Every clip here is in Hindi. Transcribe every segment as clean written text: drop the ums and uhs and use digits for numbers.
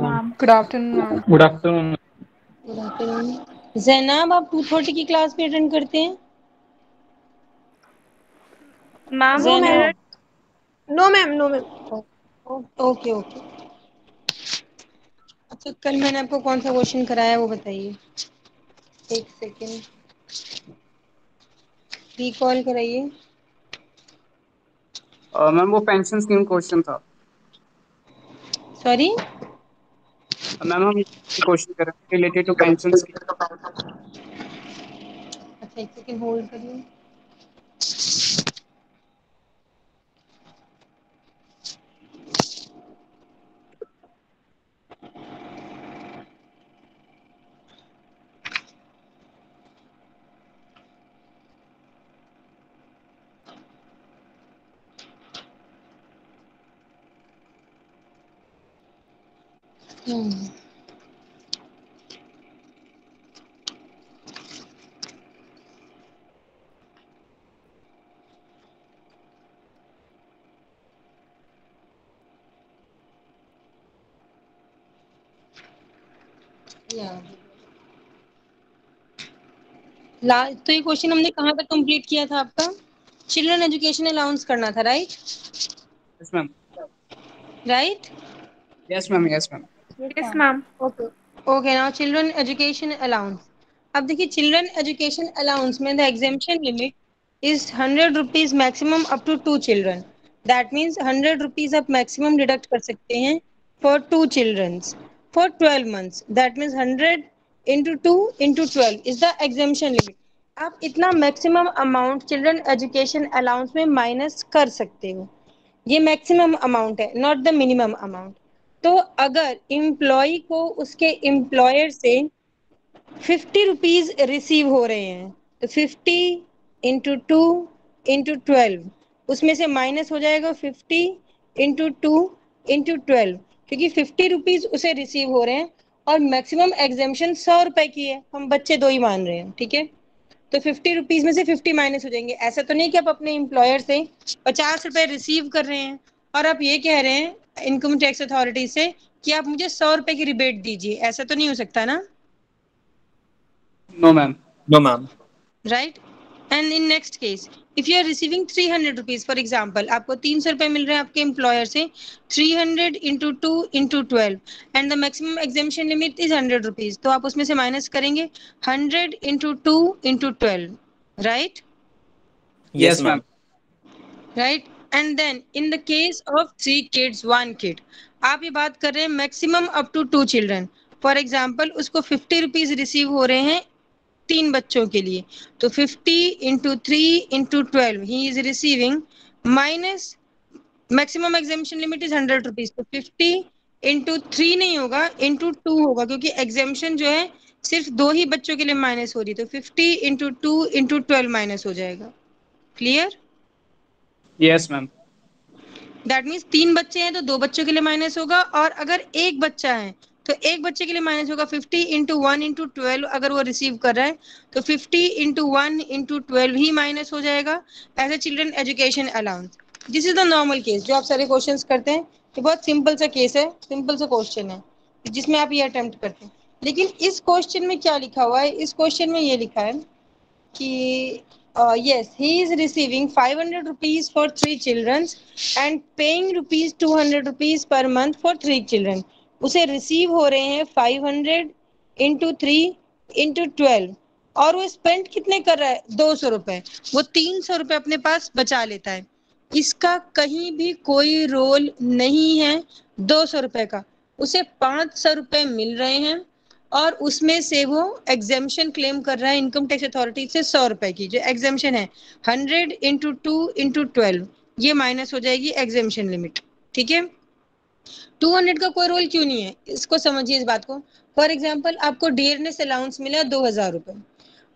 Ma'am. Good afternoon ma'am. Good afternoon. Good afternoon. Zainab, आप 2:30 की क्लास भी अटेंड करते हैं? मैम वो मेरा no ma'am, no ma'am. Okay okay. अच्छा, कल मैंने आपको कौन सा क्वेश्चन कराया वो बताइए। एक सेकेंड, रिकॉल कराइए। मैम वो पेंशन स्कीम क्वेश्चन था। सॉरी, मैम हम क्वेश्चन कर रहे थे रिलेटेड टू पेंशन स्कीम। अच्छा एक सेकेंड होल्ड करिए। तो ये क्वेश्चन हमने कहाँ तक कंप्लीट किया था आपका? चिल्ड्रन एजुकेशन अलाउंस करना था, right? Yes ma'am. Right. Yes ma'am. Yes ma'am. Yes ma'am. Okay okay, now children education allowance. अब देखिए, चिल्ड्रन एजुकेशन अलाउंस में the exemption limit is 100 rupees maximum up to 2 children. That means 100 rupees आप maximum deduct कर सकते हैं for 2 children for 12 months. That means 100 into 2 into 12 is the exemption limit. आप इतना maximum amount children education allowance में माइनस कर सकते हो। ये मैक्सिमम अमाउंट है, नॉट द मिनिमम अमाउंट। तो अगर एम्प्लॉय को उसके एम्प्लॉयर से 50 रुपीज रिसीव हो रहे हैं, तो 50 इंटू 2 इंटू 12, उसमें से माइनस हो जाएगा 50 इंटू 2 इंटू 12, क्योंकि 50 रुपीज उसे रिसीव हो रहे हैं और मैक्सिमम एग्जेम्पशन 100 रुपए की है, हम बच्चे दो ही मान रहे हैं, ठीक है? तो 50 रुपीज में से 50 माइनस हो जाएंगे। ऐसा तो नहीं कि आप अपने एम्प्लॉयर से 50 रुपए रिसीव कर रहे हैं और आप ये कह रहे हैं इनकम टैक्स अथॉरिटी से कि आप मुझे 100 रुपए की रिबेट दीजिए, ऐसा तो नहीं हो सकता ना, no ma'am. No ma'am. Right? And in next case, if you are receiving 300 rupees, for example आपको 300 रुपए मिल रहे हैं आपके एम्प्लॉयर से, 300 into 2 into 12 and the maximum exemption limit is 100 rupees, तो आप उसमें से माइनस करेंगे 100 into 2 into 12, right? Yes yes ma'am. Ma'am. Right? And then in the case of 3 kids 1 kid, आप ये बात कर रहे हैं maximum up to 2 children. For example उसको 50 रुपीज रिसीव हो रहे हैं 3 बच्चों के लिए, तो 50 into 3 into 12 he is receiving minus maximum exemption limit is 100 rupees, तो 50 इंटू 3 नहीं होगा, इंटू 2 होगा, क्योंकि एग्जेम्पशन जो है सिर्फ 2 ही बच्चों के लिए माइनस हो रही है, तो 50 इंटू 2 इंटू 12 माइनस हो जाएगा। Clear? Yes ma'am. That means 3 बच्चे हैं तो 2 बच्चों के लिए माइनस होगा, और अगर एक बच्चा है तो एक बच्चे के लिए माइनस होगा। 50 इंटू 1 इंटू 12 अगर वो रिसीव कर रहा है तो 50 इंटू 1 इंटू 12 ही माइनस हो जाएगा as a children education allowance. This is the normal case जो आप सारे क्वेश्चन करते हैं। ये बहुत सिंपल सा केस है, सिंपल सा क्वेश्चन है जिसमें आप ये अटेम्प्ट करते हैं। लेकिन इस क्वेश्चन में क्या लिखा हुआ है? इस क्वेश्चन में ये लिखा है कि yes, he is receiving 500 rupees for 3 children and paying rupees 200 rupees per month for 3 children. उसे रिसीव हो रहे हैं 500 इंटू 3 इंटू 12, और वो स्पेंड कितने कर रहा है? 200 रुपए। वो 300 रुपए अपने पास बचा लेता है। इसका कहीं भी कोई रोल नहीं है 200 रुपए का। उसे 500 रुपए मिल रहे हैं और उसमें से वो एग्जेम्पशन क्लेम कर रहा है इनकम टैक्स अथॉरिटी से 100 रुपए की। जो एग्जेम्पशन है 100 इंटू 2 इंटू 12, ये माइनस हो जाएगी एग्जेम्पशन लिमिट, ठीक है? 200 का कोई रोल क्यों नहीं है, इसको समझिए इस बात को। फॉर एग्जाम्पल आपको डियरनेस अलाउंस मिला 2000 रुपए,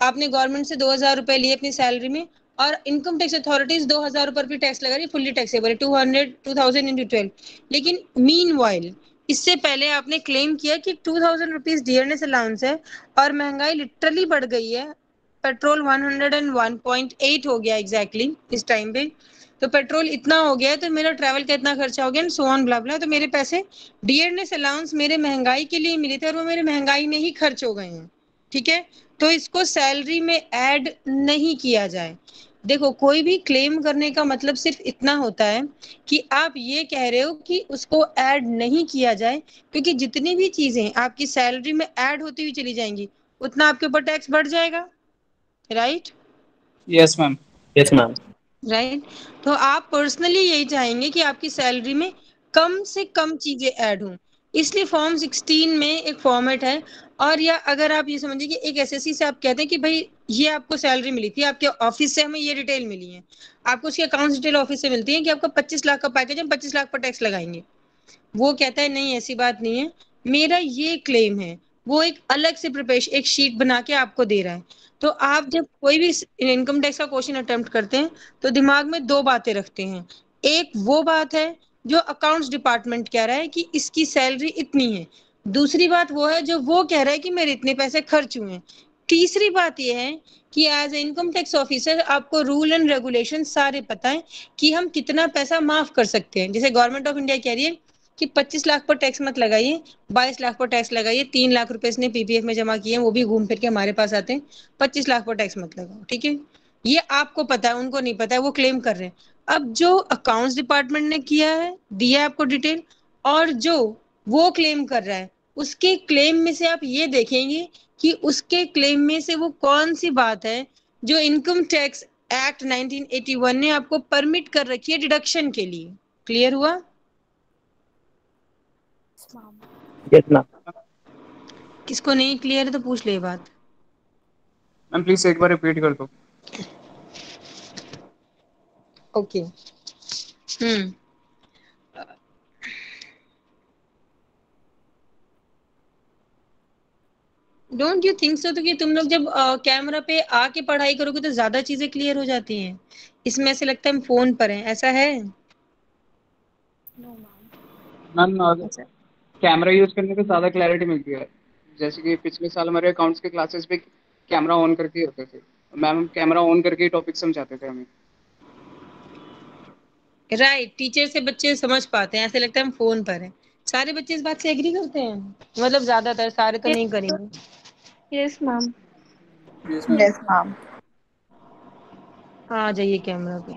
आपने गवर्नमेंट से 2000 रुपए लिए अपनी सैलरी में, और इनकम टैक्स अथॉरिटीज 2000 रुपए भी टैक्स लगा रही, फुल्ली टैक्सेबल है, 2000 इंटू 12। लेकिन मीन इससे पहले आपने क्लेम किया कि 2000 रुपीज डियरनेस अलाउंस है और महंगाई लिटरली बढ़ गई है, पेट्रोल 101.8 हो गया एग्जैक्टली इस टाइम पे, तो पेट्रोल इतना हो गया है, तो मेरा ट्रैवल का इतना खर्चा हो गया, सो ऑन ब्ला ब्ला, तो मेरे पैसे डियरनेस अलाउंस मेरे महंगाई के लिए मिले थे और वो मेरे महंगाई में ही खर्च हो गए हैं। ठीक है, तो इसको सैलरी में ऐड नहीं किया जाए। देखो, कोई भी क्लेम करने का मतलब सिर्फ इतना होता है कि आप ये कह रहे हो कि उसको ऐड नहीं किया जाए, क्योंकि जितनी भी चीजें आपकी सैलरी में ऐड होती हुई चली जाएंगी उतना आपके ऊपर टैक्स बढ़ जाएगा, right? Yes ma'am. Yes ma'am. Right, तो आप पर्सनली यही चाहेंगे कि आपकी सैलरी में कम से कम चीजें ऐड हों, इसलिए फॉर्म 16 में एक फॉर्मेट है। और या अगर आप ये समझिए कि एक एसएससी से आप कहते हैं कि भाई ये आपको सैलरी मिली थी, आपके ऑफिस से हमें ये डिटेल मिली है, आपको उसकी अकाउंट्स डिटेल ऑफिस से मिलती है कि आपका 25 लाख का पैकेज, हम 25 लाख पर टैक्स लगाएंगे। वो कहता है नहीं, ऐसी बात नहीं है, मेरा ये क्लेम है। वो एक अलग से प्रिपरेशन, एक शीट बना के आपको दे रहा है। तो आप जब कोई भी इनकम टैक्स का क्वेश्चन अटेम्प्ट करते हैं तो दिमाग में दो बातें रखते हैं। एक वो बात है जो अकाउंट्स डिपार्टमेंट कह रहा है कि इसकी सैलरी इतनी है, दूसरी बात वो है जो वो कह रहा है कि मेरे इतने पैसे खर्च हुए हैं, तीसरी बात ये है कि as a income tax officer आपको रूल एंड रेगुलेशन सारे पता है कि हम कितना पैसा माफ कर सकते हैं। जैसे गवर्नमेंट ऑफ इंडिया कह रही है कि 25 लाख पर टैक्स मत लगाइए, 22 लाख पर टैक्स लगाइए, 3 लाख रुपए इसने पीपीएफ में जमा किए हैं, वो भी घूम फिर के हमारे पास आते हैं, 25 लाख पर टैक्स मत लगाओ। ठीक है, ये आपको पता है, उनको नहीं पता है, वो क्लेम कर रहे हैं। अब जो अकाउंट्स डिपार्टमेंट ने किया है, दिया है आपको डिटेल, और जो वो क्लेम कर रहा है उसके क्लेम में से आप ये देखेंगे कि उसके क्लेम में से वो कौन सी बात है जो इनकम टैक्स एक्ट 1981 ने आपको परमिट कर रखी है डिडक्शन के लिए। क्लियर हुआ? Yes ma'am. किसको नहीं क्लियर है तो पूछ ले ये बात। मैम प्लीज एक बार रिपीट कर दो। Okay, don't you think so? तो कि तुम लोग जब कैमरा पे आके पढ़ाई करोगे तो ज्यादा चीजें क्लियर हो जाती हैं, इसमें ऐसे लगता है हम फोन पर हैं, ऐसा है? मैम कैमरा यूज करने पे ज्यादा क्लैरिटी मिलती है। जैसे कि पिछले साल हमारे अकाउंट्स के क्लासेस पे कैमरा ऑन करके होते थे, मैम कैमरा ऑन करके टॉपिक समझाते थे हमें। राइट, टीचर से बच्चे समझ पाते हैं, ऐसे लगता है हम फोन पर हैं। सारे बच्चे इस बात से एग्री करते हैं? मतलब ज्यादातर, सारे तो नहीं करेंगे। Yes ma'am. Yes ma'am. Yes ma'am. आ जाइए कैमरा पे,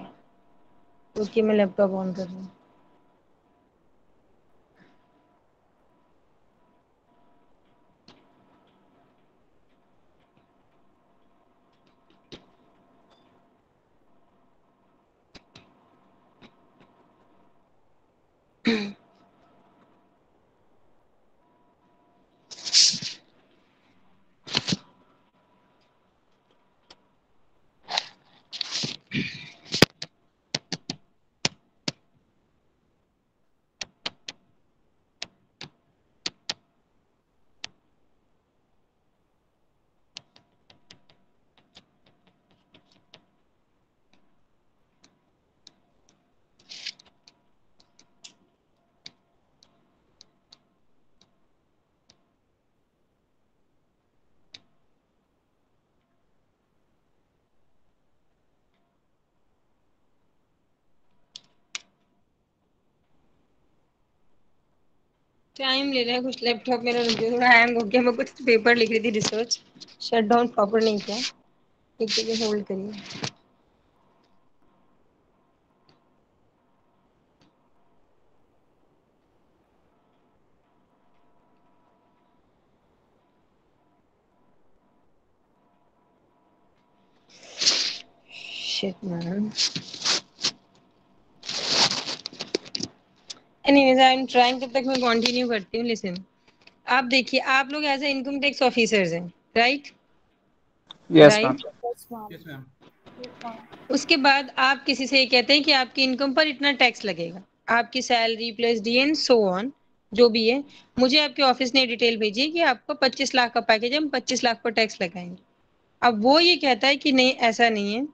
उसकी मैं लैपटॉप ऑन कर रही हूँ। टाइम ले रहा है कुछ, लैपटॉप मेरा रुक गया, थोड़ा हैंग हो गया। मैं कुछ पेपर लिख रही थी, रिसर्च शट डाउन प्रॉपर नहीं किया। एक जगह होल्ड करिए। Shit man, anyways I am trying, तब तक मैं कंटिन्यू करती हूँ। लिसन, आप देखिए, आप लोग as a income tax officers हैं, राइट? Yes ma'am. राइट, उसके बाद आप किसी से ये कहते हैं कि आपकी इनकम पर इतना टैक्स लगेगा, आपकी salary plus D and so on, जो भी है। मुझे आपके ऑफिस ने डिटेल भेजी है कि आपको 25 लाख का पैकेज, हम 25 लाख पर टैक्स लगाएंगे। अब वो ये कहता है कि नहीं, ऐसा नहीं है,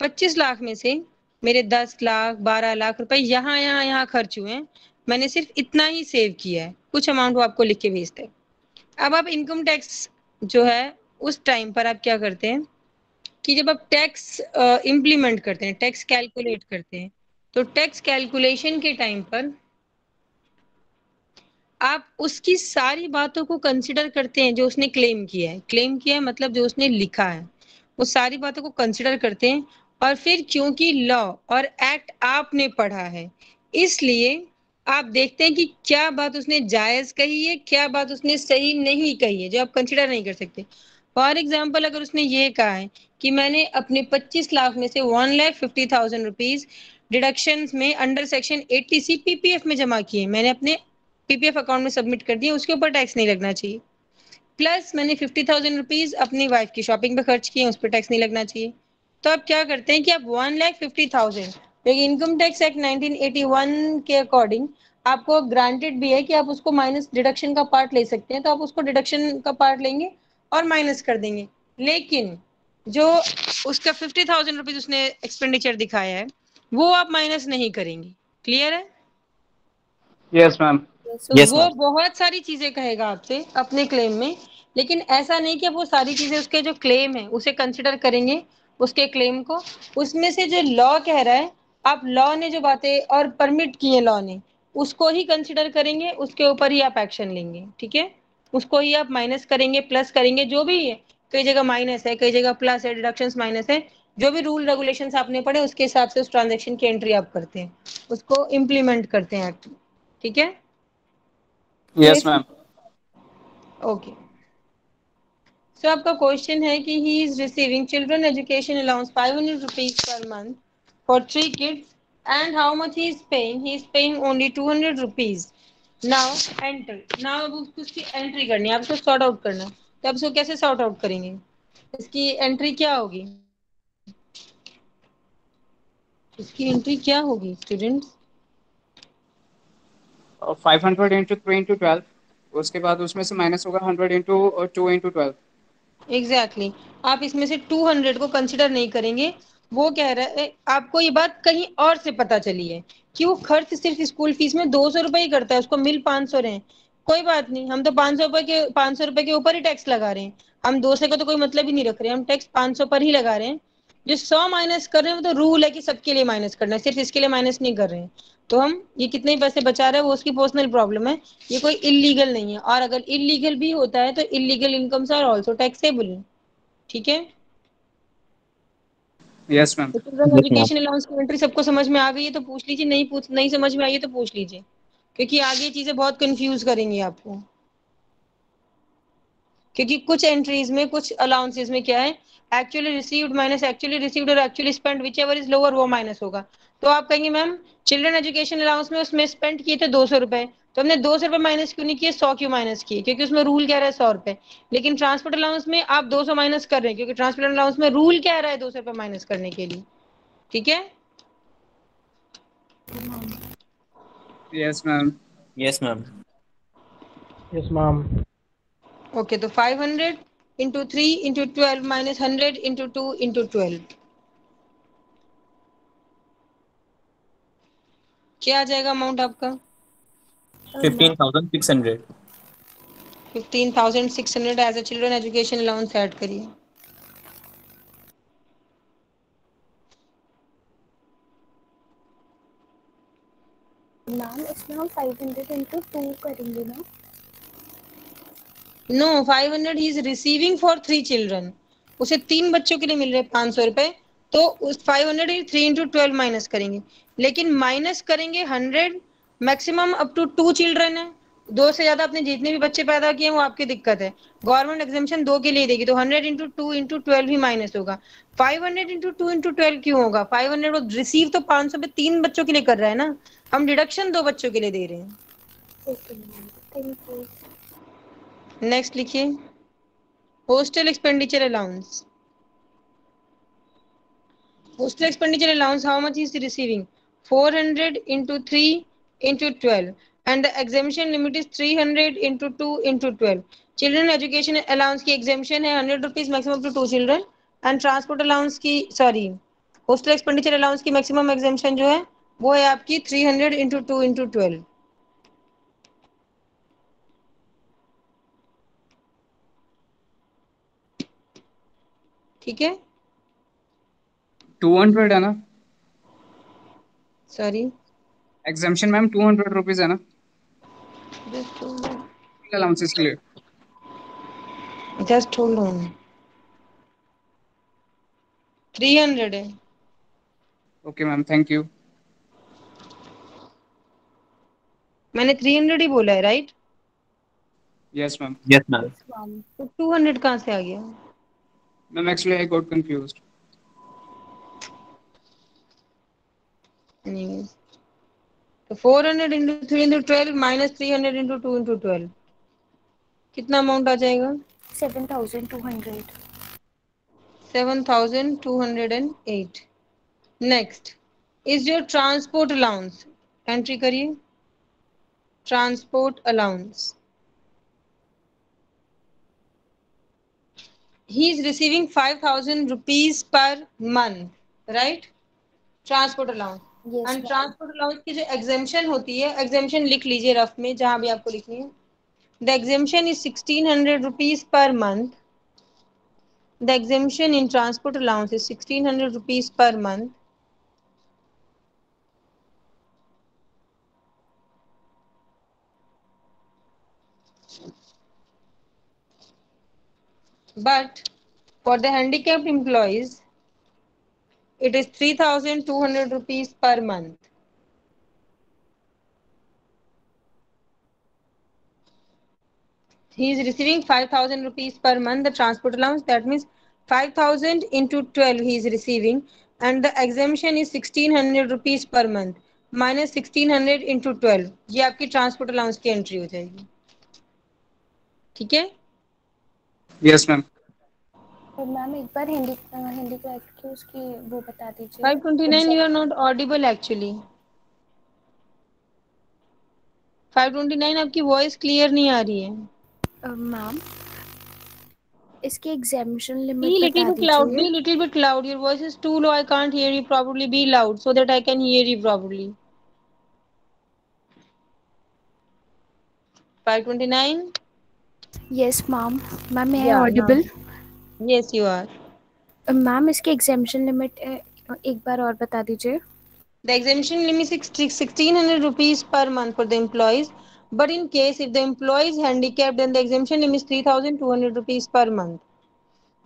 25 लाख में से मेरे 10 लाख 12 लाख रुपए यहाँ यहाँ यहाँ खर्च हुए हैं, मैंने सिर्फ इतना ही सेव किया है, कुछ अमाउंट वो आपको लिख के भेजते हैं। अब आप इनकम टैक्स जो है उस टाइम पर आप क्या करते हैं कि जब आप टैक्स इम्प्लीमेंट करते हैं, टैक्स कैलकुलेट करते हैं, तो टैक्स कैलकुलेशन के टाइम पर आप उसकी सारी बातों को कंसिडर करते हैं जो उसने क्लेम किया है। क्लेम किया है मतलब जो उसने लिखा है, वो सारी बातों को कंसिडर करते हैं। और फिर क्योंकि लॉ और एक्ट आपने पढ़ा है, इसलिए आप देखते हैं कि क्या बात उसने जायज कही है, क्या बात उसने सही नहीं कही है, जो आप कंसिडर नहीं कर सकते। फॉर एग्जाम्पल, अगर उसने ये कहा है कि मैंने अपने 25 लाख में से 1,50,000 रुपीज डिडक्शन में अंडर सेक्शन 80C पीपीएफ में जमा किए, मैंने अपने पीपीएफ अकाउंट में सबमिट कर दिए, उसके ऊपर टैक्स नहीं लगना चाहिए। प्लस मैंने 50,000 रुपीज अपनी वाइफ की शॉपिंग पे खर्च किए, उस पर टैक्स नहीं लगना चाहिए। तो आप क्या करते हैं कि आप 1,50,000, क्योंकि इनकम टैक्स एक्ट 1981 के अकॉर्डिंग आपको ग्रांटेड भी है कि आप उसको माइनस डिडक्शन का पार्ट ले सकते हैं, तो आप उसको डिडक्शन का पार्ट लेंगे और माइनस कर देंगे। लेकिन जो उसका 50,000 रुपीज उसने एक्सपेंडिचर दिखाया है, वो आप माइनस नहीं करेंगे। क्लियर है? Yes ma'am. तो यस वो मैम। बहुत सारी चीजें कहेगा आपसे अपने क्लेम में, लेकिन ऐसा नहीं कि आप वो सारी चीजें उसके जो क्लेम है उसे कंसिडर करेंगे, उसके क्लेम को। उसमें से जो लॉ कह रहा है, आप लॉ ने जो बातें और परमिट की है लॉ ने, उसको ही कंसिडर करेंगे, उसके ऊपर ही आप एक्शन लेंगे। ठीक है? उसको ही आप माइनस करेंगे, प्लस करेंगे, जो भी है। कई जगह माइनस है, कई जगह प्लस है, डिडक्शन माइनस है। जो भी रूल रेगुलेशन आपने पढ़े उसके हिसाब से उस ट्रांजेक्शन की एंट्री आप करते हैं, उसको इम्प्लीमेंट करते हैं एक्ट। ठीक है? Yes ma'am. ओके। सो आपका क्वेश्चन है कि ही is receiving children education allowance 500 rupees per month for 3 kids, and how much he is paying only 200 rupees. Now enter. Now अब उसको उसकी एंट्री करनी है, आप उसको सॉर्ट आउट करना है। तो आप इसको कैसे सॉर्ट आउट करेंगे? इसकी एंट्री क्या होगी? इसकी एंट्री क्या होगी स्टूडेंट्स? 500 इंटू 3 इंटू 12, उसके बाद उसमें से माइनस होगा 100 इंटू 2 इंटू 12। Exactly exactly. आप इसमें से 200 को कंसिडर नहीं करेंगे। वो कह रहा है, आपको ये बात कहीं और से पता चली है कि वो खर्च सिर्फ स्कूल फीस में 200 रुपए ही करता है, उसको मिल 500 रहे हैं। कोई बात नहीं, हम तो 500 रुपए के ऊपर ही टैक्स लगा रहे हैं। हम 200 का तो कोई मतलब ही नहीं रख रहे हैं, हम टैक्स 500 पर ही लगा रहे हैं। जो 100 माइनस कर रहे हैं वो तो रूल है कि सबके लिए माइनस करना है, सिर्फ इसके लिए माइनस नहीं कर रहे हैं। तो हम ये कितने ही पैसे बचा रहे हैं वो उसकी पर्सनल प्रॉब्लम है, ये कोई इलीगल नहीं है। और अगर इलीगल भी होता है तो illegal incomes are also taxable. ठीक है? Yes ma'am. तो children yes ma'am. Education allowance की एंट्री सबको समझ में आ गई है तो पूछ लीजिए, नहीं समझ में आई है तो पूछ लीजिए, क्योंकि आगे चीजें बहुत कंफ्यूज करेंगी आपको। क्योंकि कुछ एंट्रीज में, कुछ अलाउंसेस में क्या है, actually received minus actually received और actually spend whichever is lower वो माइनस होगा। तो आप कहेंगे मैम चिल्ड्रन एजुकेशन अलाउंस में उसमें स्पेंड किए थे 200 रुपए, तो हमने 200 रुपए माइनस क्यों नहीं किए, 100 क्यों माइनस किए? क्योंकि उसमें रूल कह रहा है 100 रुपए। लेकिन ट्रांसपोर्ट अलाउंस में आप 200 माइनस कर रहे हैं, क्योंकि ट्रांसपोर्ट अलाउंस में रूल कह रहा है 200 रुपए माइनस करने के लिए। ठीक है? Yes ma'am. Yes ma'am. Yes ma'am. Okay, तो 500 into 3 into 12 minus 100 into 2 into 12, क्या आ जाएगा अमाउंट आपका? 15,600। 15,600 as a children education allowance add करिए। मैम इसमें हम 500 इंटू 2 करेंगे ना? नो, 500 ही इज रिसीविंग फॉर 3 चिल्ड्रन, उसे 3 बच्चों के लिए मिल रहे हैं 500 रुपए। तो उस 500 3 इंटू 12 माइनस करेंगे, लेकिन माइनस करेंगे 100, मैक्सिमम अप टू 2 चिल्ड्रन है। 2 से ज्यादा आपने जितने भी बच्चे पैदा किए हैं वो आपकी दिक्कत है। गवर्नमेंट एग्जामेशन 2 के लिए देगी, तो 100 इंटू 2 इंटू 12 ही माइनस होगा। 500 इंटू 2 इंटू 12 क्यों होगा? 500 वो रिसीव तो 500 पे 3 बच्चों के लिए कर रहा है ना, हम डिडक्शन 2 बच्चों के लिए दे रहे हैं। Okay ma'am, thank you. Next लिखिए, hostel expenditure allowance. Hostel expenditure allowance, how much is he receiving? 400 into 3 into 12. And the exemption limit is 300 into 2 into 12. Children education allowance की exemption है 100 rupees maximum to 2 children. And transport allowance की, sorry, hostel expenditure allowance की maximum exemption जो है वो है आपकी 300 into 2 into 12. ठीक है? 200 है ना? सॉरी, एग्जाम्शन मैम 200 रुपीज है ना अलाउंसेस के लिए? Just hold on. 300 है। Okay ma'am, thank you. मैंने 300 ही बोला है, right? Yes ma'am. Yes, ma'am. Yes, ma'am. तो 200 कहाँ से आ गया? Ma'am actually I got confused. Anyways, तो 400 into 3 into 12 minus 300 into 2 into 12 कितना अमाउंट आ जाएगा? 7,200. 7,208। Next is your transport allowance. Entry करिए, transport allowance. He is receiving 5,000 rupees per month, right? Transport allowance. Yes, and ma'am. Transport allowance की जो एग्जेम्पशन होती है, एग्जेम्पशन लिख लीजिए रफ में, जहां भी आपको लिखनी है। The exemption is 1,600 rupees per month. The exemption in transport allowance is 1,600 rupees per month. But for the handicapped employees, it is 3,200 rupees per month. He is receiving 5,000 rupees per month, the transport allowance. That means 5,000 into 12 he is receiving, and the exemption is 1,600 rupees per month. Minus 1,600 into 12, ये आपकी ट्रांसपोर्ट अलाउंस की एंट्री हो जाएगी। ठीक है? Yes ma'am. और मैम एक बार हैंडीक्राफ्ट की उसकी वो बता दीजिए। 529, you are not audible actually. 529 आपकी वॉइस क्लियर नहीं आ रही है। मैम इसकी एग्जामिशन Be लिमिट little बता bit loud. दीजिए। Be little bit loud. Your voice is too low. I can't hear you properly. Be loud so that I can hear you properly. 529. Yes ma'am. Ma'am मैं Yeah. Now. Audible? Yes, you are. Ma'am इसकी एग्जामिशन लिमिट एक बार और बता दीजिए। The exemption limit is 1,600 rupees per month for the employees. But in case if the employee is handicapped, then the exemption limit is 3,200 rupees per month.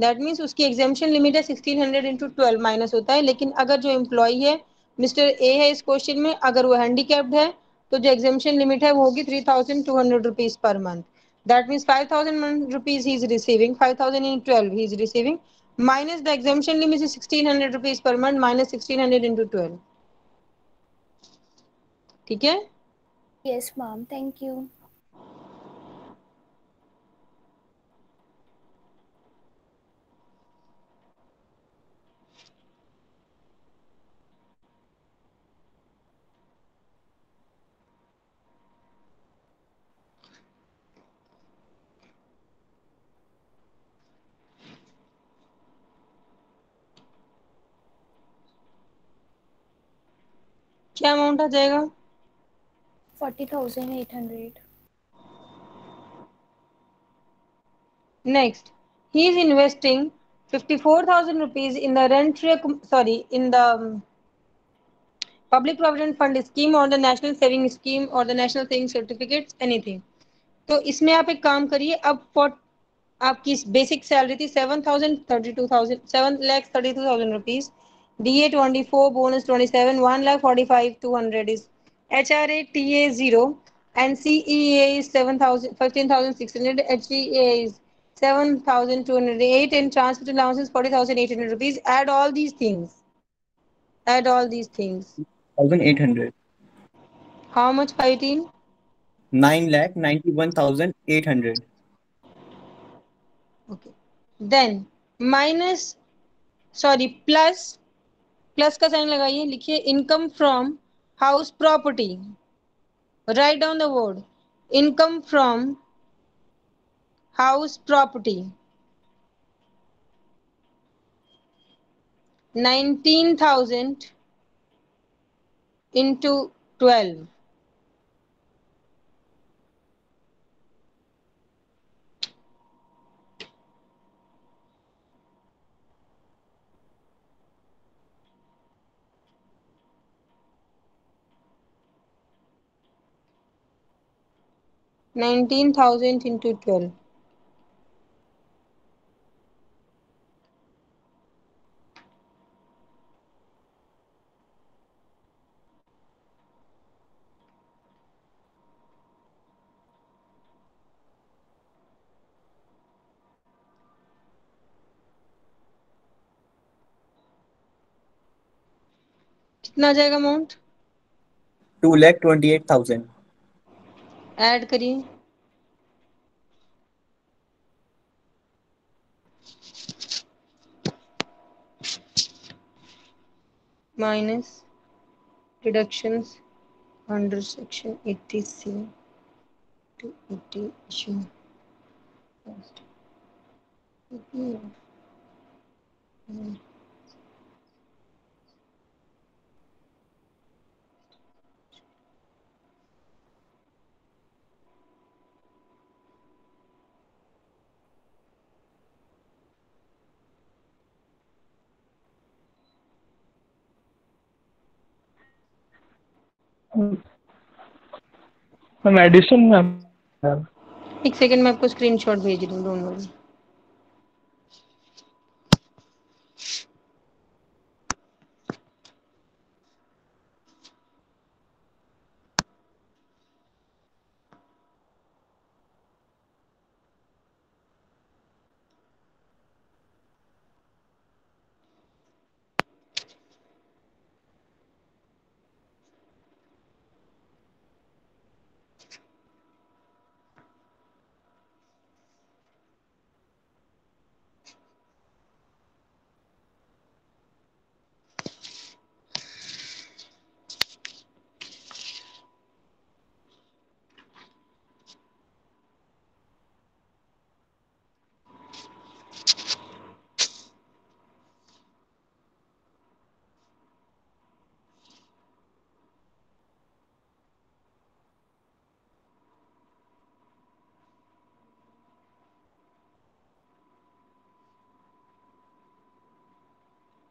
That means उसकी एग्जामेशन लिमिट है 1,600 इंटू 12 माइनस होता है। लेकिन अगर जो एम्प्लॉई है, मिस्टर ए है इस क्वेश्चन में, अगर वो हैंडीकैप्ड है तो जो एग्जामेशन लिमिट है वो होगी 3,200 rupees per month. That means 5,000 rupees he is receiving, 5,000 in 12 he is receiving, minus the exemption limit is 1,600 rupees per month, minus 1,600 into 12। ठीक है? Yes ma'am, thank you. क्या अमाउंट आ जाएगा? 40,800। Next, he is investing 54,000 rupees in the in the public provident fund scheme or the national saving scheme or the national saving certificates, anything. तो इसमें आप एक काम करिए, अब फॉर आपकी बेसिक सैलरी थी 7,32,000 DA 24, bonus 27, 1,45,200 is HRA TA 0 and CEA is 7,000 15,600, HVA is 7,208 and transport allowance is 40,800 rupees. Add all these things. Add all these things. 1,800. How much, 18? 9,91,800. Okay. Then minus, plus का साइन लगाइए, लिखिए income from house property. Write down the word income from house property. 19,000 into 12। 19,000 into 12. कितना आ जाएगा अमाउंट? 2,28,000. ऐड करिए। Minus deductions under section 80C to 80 ma'am addition ma'am. एक सेकंड मैं आपको स्क्रीनशॉट भेज रही हूँ, डोंट वरी।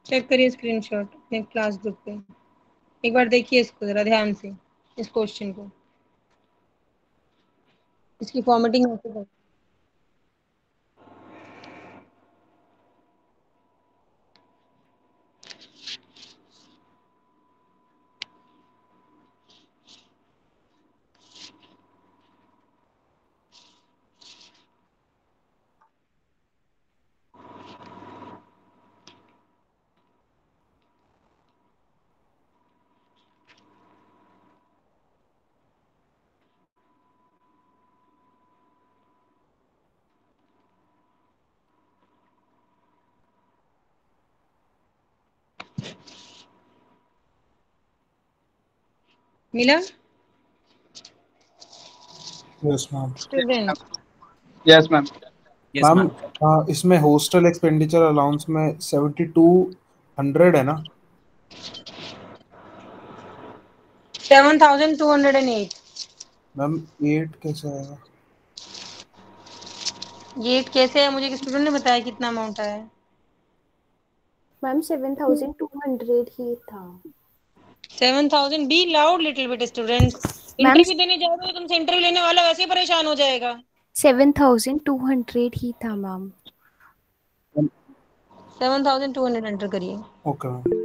चेक करिए स्क्रीनशॉट अपने क्लास ग्रुप पे। एक बार देखिए इसको जरा ध्यान से, इस क्वेश्चन को। इसकी फॉर्मेटिंग होती है। मिला yes ma'am. Student? Yes ma'am. Yes, ma'am ma'am. इसमें हॉस्टल एक्सपेंडिचर अलाउंस में 7,200 है ना? 7,208। मैम 8 कैसे आएगा? ये कैसे है? मुझे एक स्टूडेंट ने बताया कितना अमाउंट आया है। मैम 7,200 ही था। 7,000। Be loud little bit students. Ma'am interview देने जा रहे हो, तुमसे इंटरव्यू लेने वाला वैसे ही परेशान हो जाएगा। 7,200 ही था मैम। 7,200 एंटर करिए। Okay ma'am.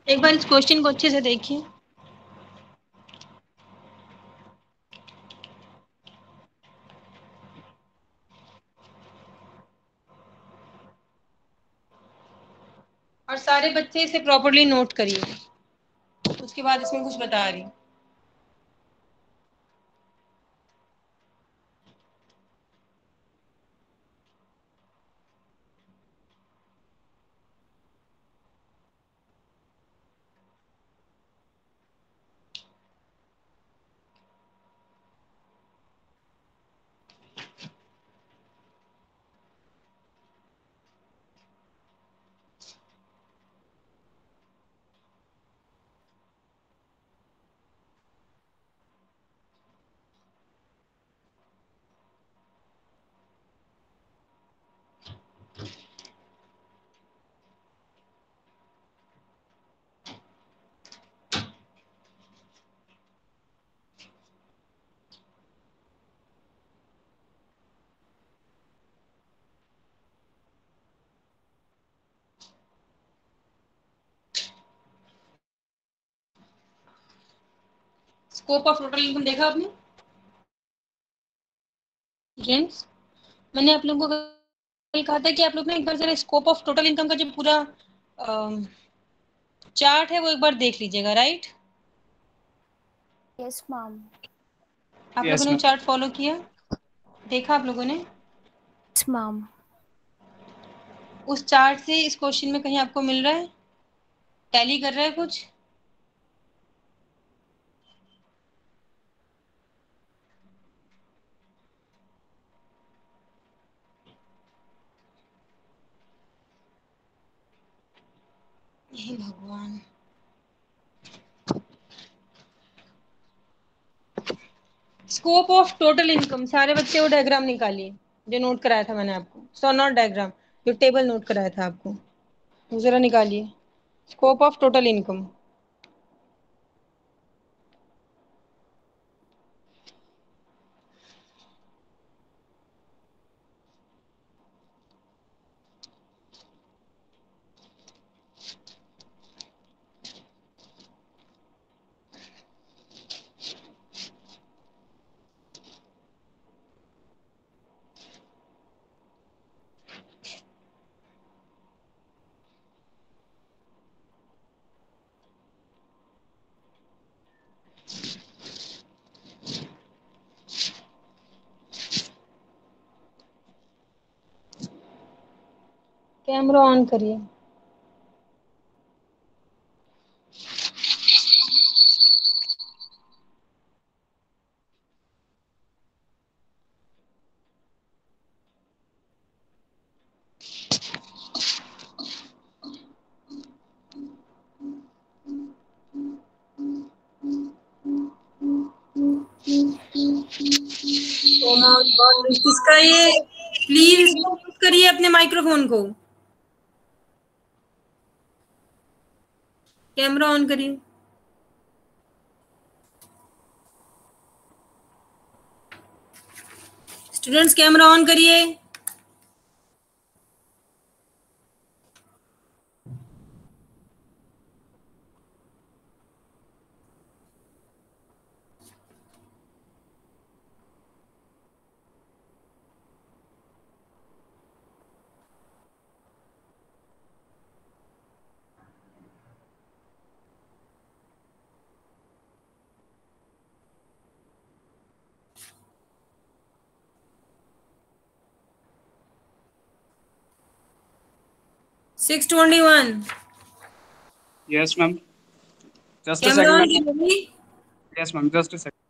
एक बार इस क्वेश्चन को अच्छे से देखिए। और सारे बच्चे इसे प्रॉपर्ली नोट करिए। उसके बाद इसमें कुछ बता रही हूँ। स्कोप ऑफ टोटल इनकम देखा आपने जेंट्स? मैंने आप लोगों को कल कहा था कि आप लोग ने एक बार जरा स्कोप ऑफ टोटल इनकम का जो पूरा चार्ट है वो एक बार देख लीजिएगा, राइट? Yes ma'am. आप Yes, लोगों ने ma'am. चार्ट फॉलो किया, देखा आप लोगों ने? Yes ma'am. उस चार्ट से इस क्वेश्चन में कहीं आपको मिल रहा है, टैली कर रहा है कुछ? हे भगवान, स्कोप ऑफ टोटल इनकम, सारे बच्चे वो डायग्राम निकालिए जो नोट कराया था मैंने आपको, सो नॉट डायग्राम, जो टेबल नोट कराया था आपको, वो जरा निकालिए। Scope of total income, camera on करिए। ओ माय गॉड, किसका ये? प्लीज म्यूट करिए अपने माइक्रोफोन को, कैमरा ऑन करिए। स्टूडेंट्स कैमरा ऑन करिए। Six 21 Yes, ma'am. Just a camera second, on ma'am. करिए। Yes, ma'am. Just a second.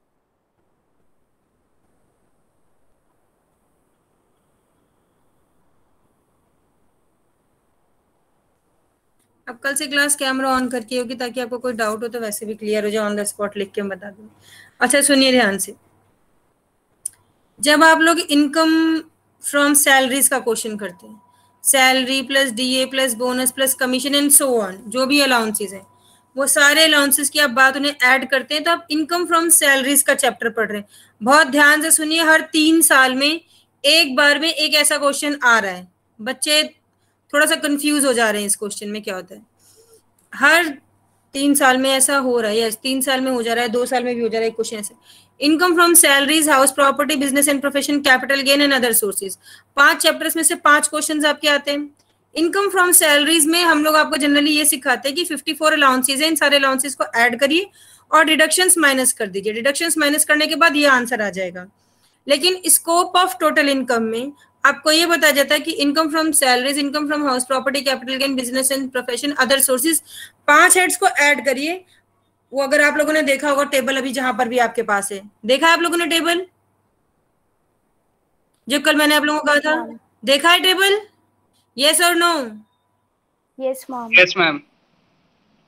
अब कल से क्लास कैमरा ऑन करके होगी ताकि आपको कोई डाउट हो तो वैसे भी क्लियर हो जाए, ऑन द स्पॉट लिख के बता दूँ। अच्छा सुनिए ध्यान से, जब आप लोग इनकम फ्रॉम सैलरीज का क्वेश्चन करते हैं, salary plus DA plus bonus plus commission and so on, जो भी अलाउंसेस हैं, वो सारे अलाउंसेस की आप बात उन्हें ऐड करते हैं तो आप इनकम फ्रॉम सैलरीज का चैप्टर पढ़ रहे हैं। बहुत ध्यान से सुनिए, हर 3 साल में एक बार में एक ऐसा क्वेश्चन आ रहा है। बच्चे थोड़ा सा कंफ्यूज हो जा रहे हैं इस क्वेश्चन में क्या होता है। हर 3 साल में ऐसा हो रहा है, यस 3 साल में हो जा रहा है, 2 साल में भी हो जा रहा है क्वेश्चन ऐसे। Income from salaries, house property, business and profession, capital gain and other sources, 5 chapters में से 5 क्वेश्चंस आपके आते हैं। इनकम फ्रॉम सैलरीज में हम लोग आपको जनरली ये सिखाते हैं कि 54 अलाउंसेज हैं, इन सारे अलाउंसेज को ऐड करिए और डिडक्शंस माइनस कर दीजिए। डिडक्शंस माइनस करने के बाद ये आंसर आ जाएगा। लेकिन स्कोप ऑफ टोटल इनकम में आपको ये बताया जाता है कि income from salaries, income from house property, capital gain, business and profession, other sources, 5 heads को ऐड करिए। वो अगर आप लोगों ने देखा होगा टेबल, अभी जहां पर भी आपके पास है, देखा है आप लोगों ने टेबल जो कल मैंने आप लोगों को कहा था? देखा है टेबल? यस और no? Yes ma'am. Yes, ma'am.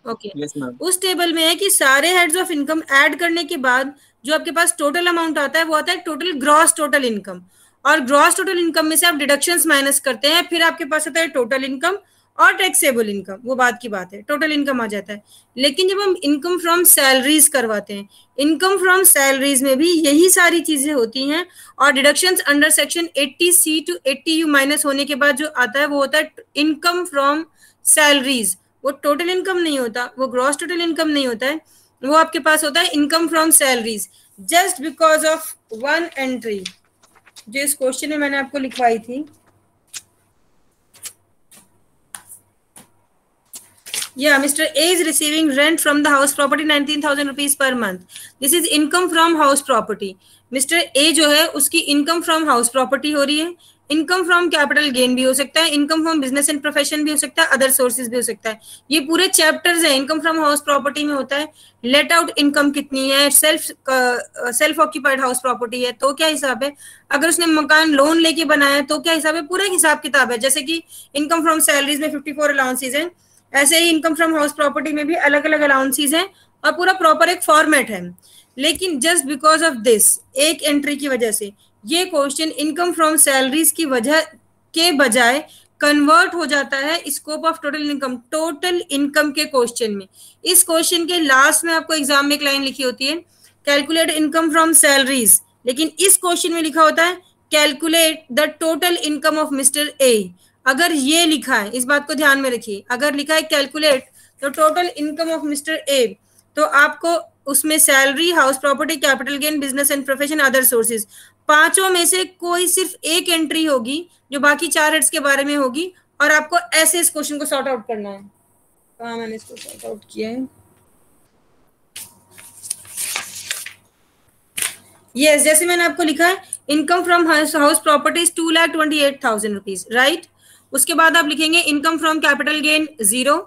Okay. Yes, ma'am. उस टेबल में है कि सारे हेड्स ऑफ इनकम ऐड करने के बाद जो आपके पास टोटल अमाउंट आता है वो आता है टोटल ग्रॉस टोटल इनकम, और ग्रॉस टोटल इनकम में से आप डिडक्शंस माइनस करते हैं, फिर आपके पास आता है टोटल इनकम और टैक्सेबल इनकम। वो बात की बात है, टोटल इनकम आ जाता है। लेकिन जब हम इनकम फ्रॉम सैलरीज करवाते हैं, इनकम फ्रॉम सैलरीज में भी यही सारी चीजें होती हैं, और deductions under section 80C to 80U minus होने के बाद जो आता है वो होता है इनकम फ्रॉम सैलरीज। वो टोटल इनकम नहीं होता, वो ग्रॉस टोटल इनकम नहीं होता है, वो आपके पास होता है income from salaries, just because of one entry जो इस क्वेश्चन में मैंने आपको लिखवाई थी। Yeah, Mr. A is receiving rent from the house property 19,000 rupees per month. This is income from house property. Mr. A जो है उसकी इनकम फ्रॉम हाउस प्रॉपर्टी हो रही है, इनकम फ्रॉम कैपिटल गेन भी हो सकता है, income from business and profession भी हो सकता है, अदर सोर्सेज भी हो सकता है। ये पूरे चैप्टर्स है इनकम फ्रॉम हाउस प्रॉपर्टी में होता है। लेट आउट इनकम कितनी है, सेल्फ ऑक्यूपाइड हाउस प्रॉपर्टी है तो क्या हिसाब है, अगर उसने मकान लोन लेके बनाया है तो क्या हिसाब है, पूरा हिसाब किताब है। जैसे कि इनकम फ्रॉम सैलरीज में 54 अलाउंसेज हैं, ऐसे ही इनकम फ्रॉम हाउस प्रॉपर्टी में भी अलग अलग अलाउंसेज हैं और पूरा प्रॉपर एक फॉर्मेट है। लेकिन जस्ट बिकॉज ऑफ दिस एक एंट्री की वजह से ये क्वेश्चन इनकम फ्रॉम सैलरीज की वजह के बजाय कन्वर्ट हो जाता है स्कोप ऑफ टोटल इनकम के क्वेश्चन में। इस क्वेश्चन के लास्ट में आपको एग्जाम में एक लाइन लिखी होती है कैलकुलेट इनकम फ्रॉम सैलरीज, लेकिन इस क्वेश्चन में लिखा होता है calculate the total income of mister A. अगर ये लिखा है, इस बात को ध्यान में रखिए, अगर लिखा है कैलकुलेट तो total income of mister A, तो आपको उसमें salary, house property, capital gain, business and profession, other sources, पांचों में से कोई सिर्फ एक एंट्री होगी जो बाकी 4 हेड्स के बारे में होगी और आपको ऐसे इस क्वेश्चन को सॉर्ट आउट करना है। कहाँ मैंने इसको सॉर्ट आउट किया है, यस, जैसे मैंने आपको लिखा है income from house properties 2,28,000 rupees, right. उसके बाद आप लिखेंगे income from capital gain 0,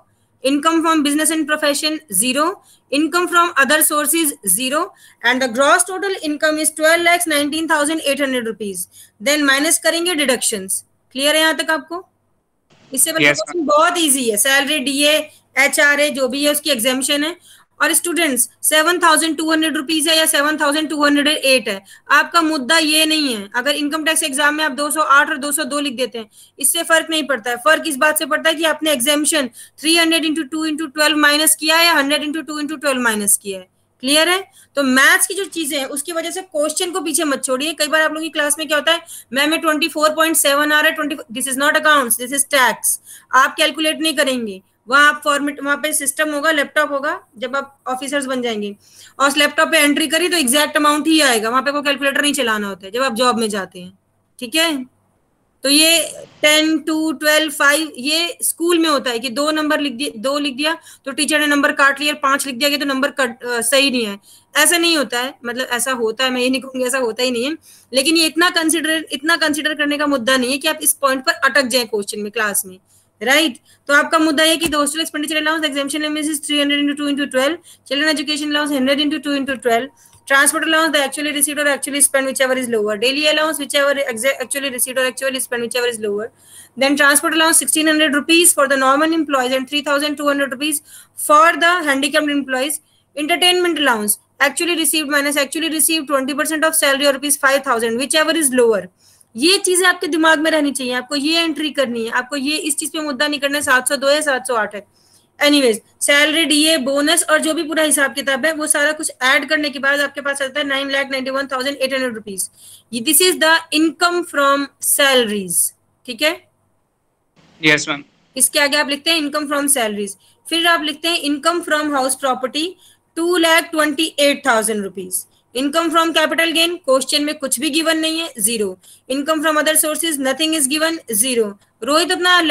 income from business and profession 0, income from other sources 0 and the gross total income is 12,19,800 rupees. Then minus करेंगे डिडक्शंस। क्लियर है यहाँ तक आपको? इससे पहले क्वेश्चन बहुत इजी है, सैलरी, डीए, एचआरए जो भी है उसकी एग्जेम्पशन है। और स्टूडेंट्स 7,200 रुपीज है या 7,208 है, आपका मुद्दा ये नहीं है। अगर इनकम टैक्स एग्जाम में आप 208 और 202 लिख देते हैं, इससे फर्क नहीं पड़ता है। फर्क इस बात से पड़ता है कि आपने एग्जेम्पशन 300 इंटू 2 इंटू 12 माइनस किया है या 100 इंटू 2 इंटू 12 माइनस किया है। क्लियर है? तो मैथ्स की जो चीजें हैं उसकी वजह से क्वेश्चन को पीछे मत छोड़िए। कई बार आप लोगों की क्लास में क्या होता है, मैम में 24.7 आ रहा है, 20, this is not accounts, this is tax. आप कैलकुलेट नहीं करेंगे, वहां आप फॉर्मेट, वहां पे सिस्टम होगा, लैपटॉप होगा, जब आप ऑफिसर्स बन जाएंगे और उस लैपटॉप पे एंट्री करी तो एग्जैक्ट अमाउंट ही आएगा, वहां पे कोई कैलकुलेटर नहीं चलाना होता है जब आप जॉब में जाते हैं। ठीक है, तो ये 10, 2, 12, 5 ये स्कूल में होता है कि 2 नंबर लिख दिया, 2 लिख दिया तो टीचर ने नंबर काट लिया, 5 लिख दिया तो नंबर सही नहीं है। ऐसा नहीं होता है, मतलब ऐसा होता है, मैं ये नहीं कहूंगी ऐसा होता ही नहीं है, लेकिन ये इतना कंसिडर करने का मुद्दा नहीं है कि आप इस पॉइंट पर अटक जाए क्वेश्चन में, क्लास में, राइट। तो आपका मुद्दा है कि hostel expenditure allowance exemption limit is 300 into 2 into 12, children education allowance 100 into 2 into 12, transport allowance the actually received or actually spent whichever is lower, daily allowance whichever actually received or actually spent whichever is lower, then transport allowance 1,600 rupees for the normal employees and 3,200 rupees for the handicapped employees, entertainment allowance actually received minus actually received 20% of salary or rupees 5,000 whichever is lower। ये चीजें आपके दिमाग में रहनी चाहिए, आपको ये एंट्री करनी है, आपको ये इस चीज पे मुद्दा नहीं करना है 702 है 708 है। एनीवेज, सैलरी, डीए, बोनस और जो भी पूरा हिसाब किताब है वो सारा कुछ ऐड करने के बाद आपके पास आता है 9,91,800 rupees. This is the income from salaries. ठीक है, यस मैम। इसके आगे आप लिखते हैं इनकम फ्रॉम सैलरीज, फिर आप लिखते हैं income from house property 2,28,000 rupees. Income from capital gain question में कुछ भी गिवन नहीं है, 0। Income from other sources nothing is given, 0। Rohit अपना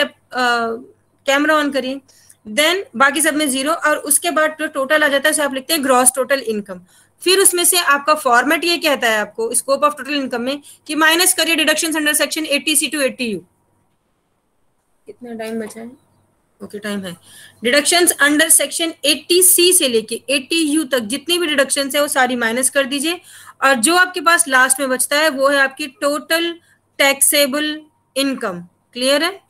कैमरा ऑन करिए। देन बाकी सब में 0 और उसके बाद जो टोटल आ जाता है आप लिखते हैं ग्रॉस टोटल इनकम। फिर उसमें से आपका फॉर्मेट ये कहता है आपको स्कोप ऑफ टोटल इनकम में कि माइनस करिए deductions under section 80C to 80U। कितना टाइम बचा है? ओके, टाइम है। डिडक्शंस अंडर सेक्शन 80C से लेके 80U तक जितनी भी डिडक्शंस है वो सारी माइनस कर दीजिए और जो आपके पास लास्ट में बचता है वो है आपकी टोटल टैक्सेबल इनकम। क्लियर है?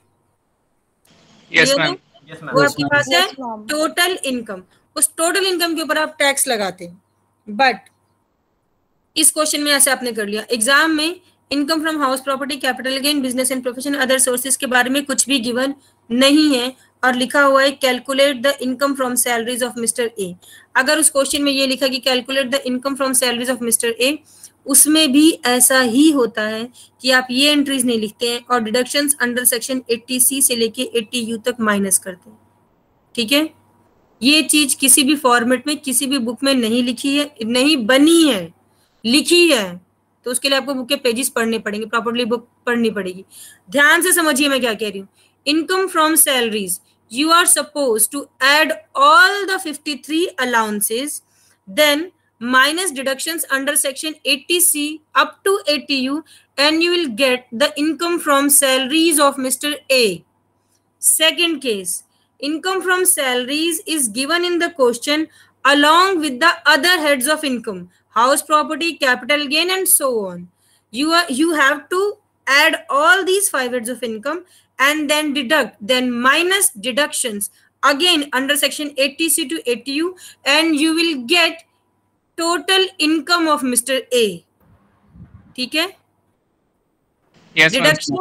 Yes ma'am. वो आपके पास है टोटल इनकम। उस टोटल इनकम के ऊपर आप टैक्स लगाते हैं, बट इस क्वेश्चन में ऐसे आपने कर लिया। एग्जाम में income from house property, capital gain, business and profession, other sources के बारे में कुछ भी गिवन नहीं है और लिखा हुआ है calculate the income from salaries of mister A. अगर उस क्वेश्चन में ये लिखा कि calculate the income from salaries of mister A, उसमें भी ऐसा ही होता है कि आप ये एंट्रीज नहीं लिखते हैं और डिडक्शंस अंडर सेक्शन 80C से लेके 80U तक माइनस करते हैं। ठीक है, ये चीज किसी भी फॉर्मेट में किसी भी बुक में नहीं लिखी है, नहीं बनी है, लिखी है, तो उसके लिए आपको बुक के पेजेस पढ़ने पड़ेंगे, प्रॉपर्ली बुक पढ़नी पड़ेगी। ध्यान से समझिए मैं क्या कह रही हूँ। Income from salaries, you are supposed to add all the 53 allowances, then minus deductions under section 80C up to 80U, and you will get the income from salaries of Mr. A. Second case, income from salaries is given in the question along with the other heads of income, house property, capital gain, and so on. You have to add all these 5 heads of income and then deduct, then minus deductions again under section 80C to 80U, and you will get total income of Mr. A. ठीक है? डिडक्शन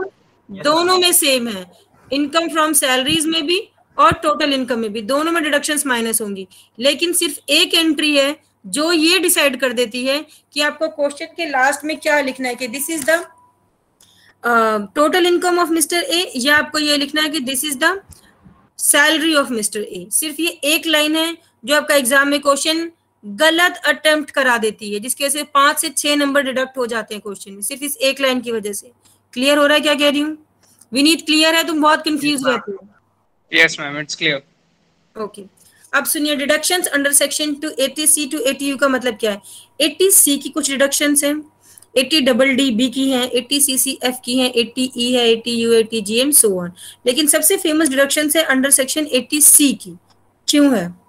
दोनों में सेम है, इनकम फ्रॉम सैलरीज में भी और टोटल इनकम में भी, दोनों में डिडक्शंस माइनस होंगी, लेकिन सिर्फ एक एंट्री है जो ये डिसाइड कर देती है कि आपको क्वेश्चन के लास्ट में क्या लिखना है, कि this is the total income of mister A, या आपको ये लिखना है कि this is the salary of mister A. सिर्फ ये एक लाइन है जो आपका एग्जाम में क्वेश्चन गलत अटेम्प्ट करा देती है, जिसके वजह से 5 से 6 नंबर डिडक्ट हो जाते हैं क्वेश्चन में, सिर्फ इस एक लाइन की वजह से। क्लियर हो रहा है क्या कह रही हूँ? विनीत क्लियर है? तुम बहुत कंफ्यूज रहते हो। Yes ma'am, it's clear. Okay, अब सुनिए, deductions under section 80C to 80U का मतलब क्या है। 80C की कुछ डिडक्शंस हैं, 80DD की हैं, 80CCF की हैं, 80E है, 80U, 80G and so on. लेकिन सबसे फेमस डिडक्शंस है अंडर सेक्शन 80C की। क्यों है?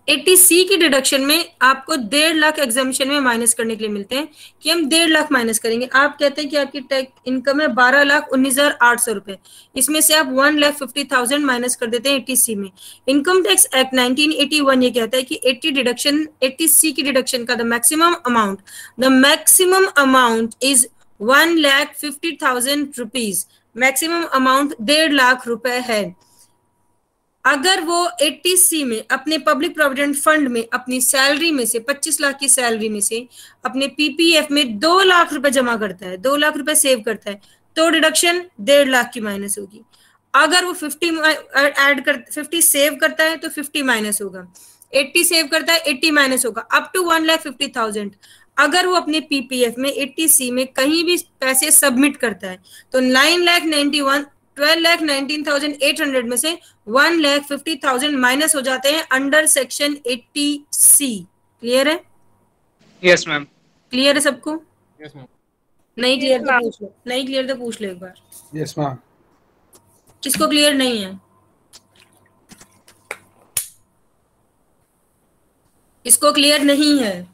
80C की डिडक्शन में आपको 1.5 लाख एग्जामिशन में माइनस करने के लिए मिलते हैं कि हम 1.5 लाख माइनस करेंगे। आप कहते हैं कि आपकी टैक्स इनकम है 12,19,800 रुपए, इसमें से आप 1,50,000 माइनस कर देते हैं 80C में। इनकम टैक्स एक्ट 1981 ये कहता है कि 80C की डिडक्शन का the maximum amount is 1,50,000 rupees. Maximum amount 1.5 lakh रुपए है। अगर वो 80C में अपने पब्लिक प्रोविडेंट फंड में अपनी सैलरी में से 25 लाख की सैलरी में से अपने पीपीएफ में 2 लाख रुपए जमा करता है, 2 लाख रुपए सेव करता है, तो डिडक्शन 1.5 लाख की माइनस होगी। अगर वो 50 सेव करता है तो 50 माइनस होगा, 80 सेव करता है 80 माइनस होगा, अप टू 1,50,000। अगर वो अपने पीपीएफ में 80C में कहीं भी पैसे सबमिट करता है तो 12,19,800 में से 1,50,000 माइनस हो जाते हैं अंडर सेक्शन 80C। क्लियर है? Yes ma'am. क्लियर है सबको? Yes ma'am. नहीं क्लियर तो पूछ लो, नहीं क्लियर तो पूछ लो एक बार। Yes ma'am. किसको क्लियर नहीं है? इसको क्लियर नहीं है?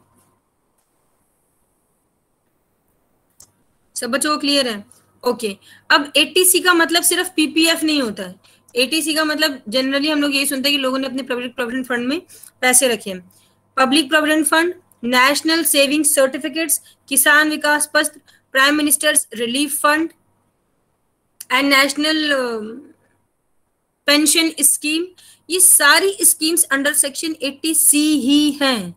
सब बच्चों को क्लियर है? ओके, अब 80C का मतलब सिर्फ पीपीएफ नहीं होता है। 80C का मतलब जनरली हम लोग यही सुनते हैं कि लोगों ने अपने पब्लिक प्रोविडेंट फंड में पैसे रखे हैं। Public provident fund, national saving certificates, किसान विकास पत्र, prime ministers relief fund and national pension scheme, ये सारी स्कीम्स अंडर सेक्शन 80C ही हैं।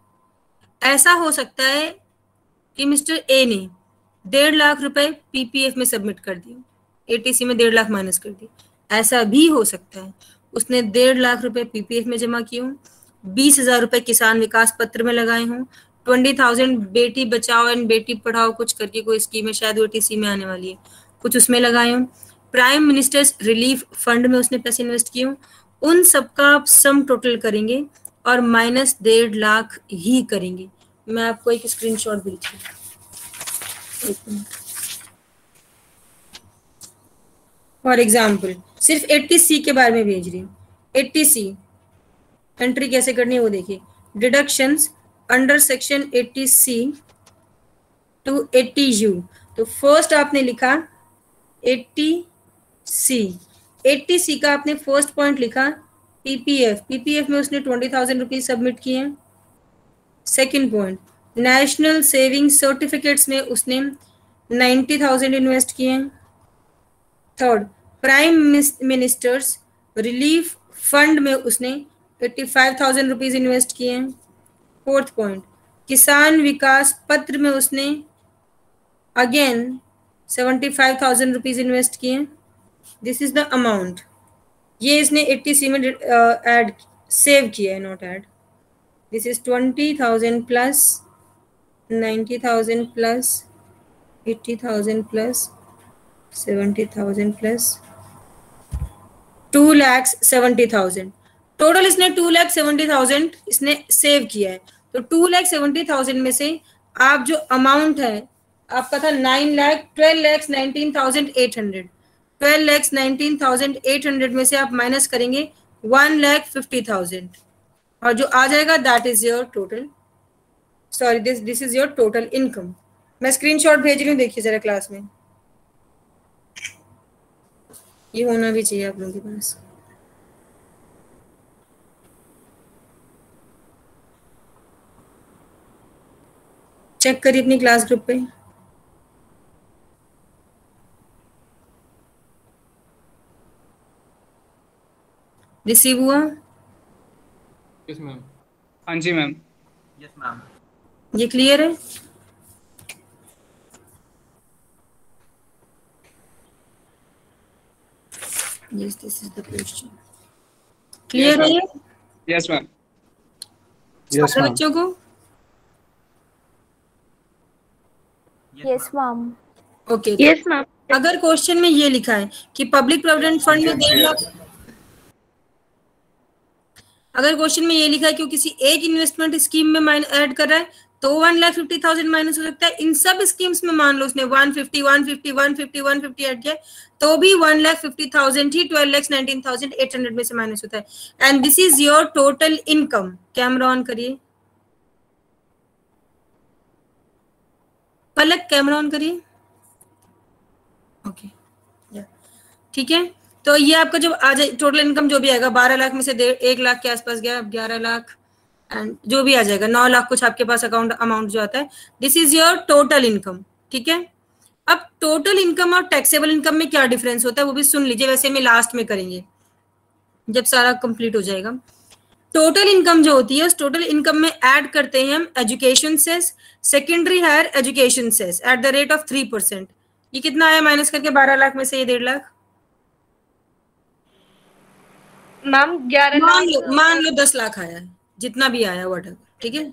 ऐसा हो सकता है कि मिस्टर ए ने 1.5 लाख रुपए पीपीएफ में सबमिट कर दिए, 80C में 1.5 लाख माइनस कर दिए। ऐसा भी हो सकता है उसने 1.5 लाख रुपए पीपीएफ में जमा किए हों, 20,000 रुपए किसान विकास पत्र में लगाए हों, 20,000 बेटी बचाओ एंड बेटी पढ़ाओ कुछ करके कोई स्कीम है, शायद वो 80C में आने वाली है, कुछ उसमें लगाए हों, प्राइम मिनिस्टर्स रिलीफ फंड में उसने पैसे इन्वेस्ट किए हों। उन सबका आप सम टोटल करेंगे और माइनस 1.5 लाख ही करेंगे। मैं आपको एक स्क्रीनशॉट भेजती हूँ, फॉर एग्जाम्पल सिर्फ 80C के बारे में भेज रही हूँ। 80C एंट्री कैसे करनी है वो देखिए। Deductions under section 80C to 80U, तो फर्स्ट आपने लिखा 80C। 80C का आपने फर्स्ट पॉइंट लिखा पीपीएफ, पीपीएफ में उसने 20,000 रुपीज सबमिट किए हैं। Second point, national saving certificates में उसने 90,000 इन्वेस्ट किए हैं। Third, prime ministers relief fund में उसने 85,000 रुपीज इन्वेस्ट किए हैं। फोर्थ पॉइंट, किसान विकास पत्र में उसने अगेन 75,000 रुपीज इन्वेस्ट किए हैं। This is the amount. ये इसने 80C में ऐड सेव किया है, not add. This is 20,000 plus 90,000 plus 80,000 plus 70,000 plus 2,70,000। Total इसने 2,70,000 इसने सेव किया है। तो 2,70,000 में से आप जो अमाउंट है आपका था 12,19,800। 12,19,800 में से आप माइनस करेंगे 1,50,000 और जो आ जाएगा that is your total, sorry this is your total income. मैं स्क्रीनशॉट भेज रही हूँ, देखिए जरा क्लास में, ये होना भी चाहिए आप लोगों के पास। चेक करिए अपनी क्लास ग्रुप पे। रिसीव हुआ? Yes ma'am. हाँ जी मैम। Yes ma'am. ये क्लियर है? Yes, this is the question. Clear है ये? Yes ma'am. Yes, सारे ma'am. बच्चों को? Yes, ma'am. Okay. Yes ma'am. अगर क्वेश्चन में ये लिखा है कि पब्लिक प्रोविडेंट फंड में 1.5 लाख, अगर क्वेश्चन में ये लिखा है कि वो किसी एक इन्वेस्टमेंट स्कीम में ऐड कर रहा है तो 1,50,000 माइनस हो सकता है। इन सब स्कीम्स में मान लो उसने 150, 150, 150, 150 ऐड किया तो भी 1,50,000 ही 12,19,800 में से माइनस होता है। And this is your total income. Camera on करिए, पलक कैमरा ऑन करिए। ओके, ठीक है। तो ये आपका जो आ जाए टोटल इनकम जो भी आएगा 12 लाख में से 1 लाख के आसपास गया, 11 लाख एंड जो भी आ जाएगा 9 लाख कुछ आपके पास अकाउंट अमाउंट जो आता है, this is your total income. ठीक है। अब टोटल इनकम और टैक्सेबल इनकम में क्या डिफरेंस होता है वो भी सुन लीजिए, वैसे में लास्ट में करेंगे जब सारा कंप्लीट हो जाएगा। टोटल इनकम जो होती है उस टोटल इनकम में ऐड करते हैं हम education cess, secondary higher education cess at the rate of 3%। ये कितना आया माइनस करके 12 लाख में से? ये 1.5 लाख। मैम 11 लाख। मान लो 10 लाख आया है, जितना भी आया वट, ठीक है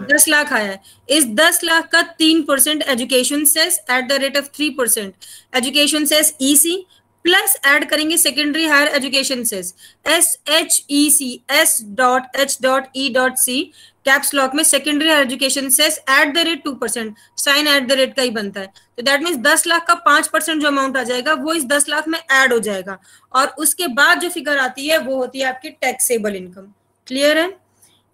10 लाख आया है। इस 10 लाख का 3% education cess at the rate of 3%, education cess EC plus add करेंगे secondary higher education cess SHEC S.H.E.C caps lock में secondary higher education cess at the rate 2%, sign at the rate का ही बनता है। तो दैट मीन्स 10 लाख का 5% जो अमाउंट आ जाएगा वो इस 10 लाख में ऐड हो जाएगा और उसके बाद जो फिगर आती है वो होती है आपकी टैक्सेबल इनकम। क्लियर है?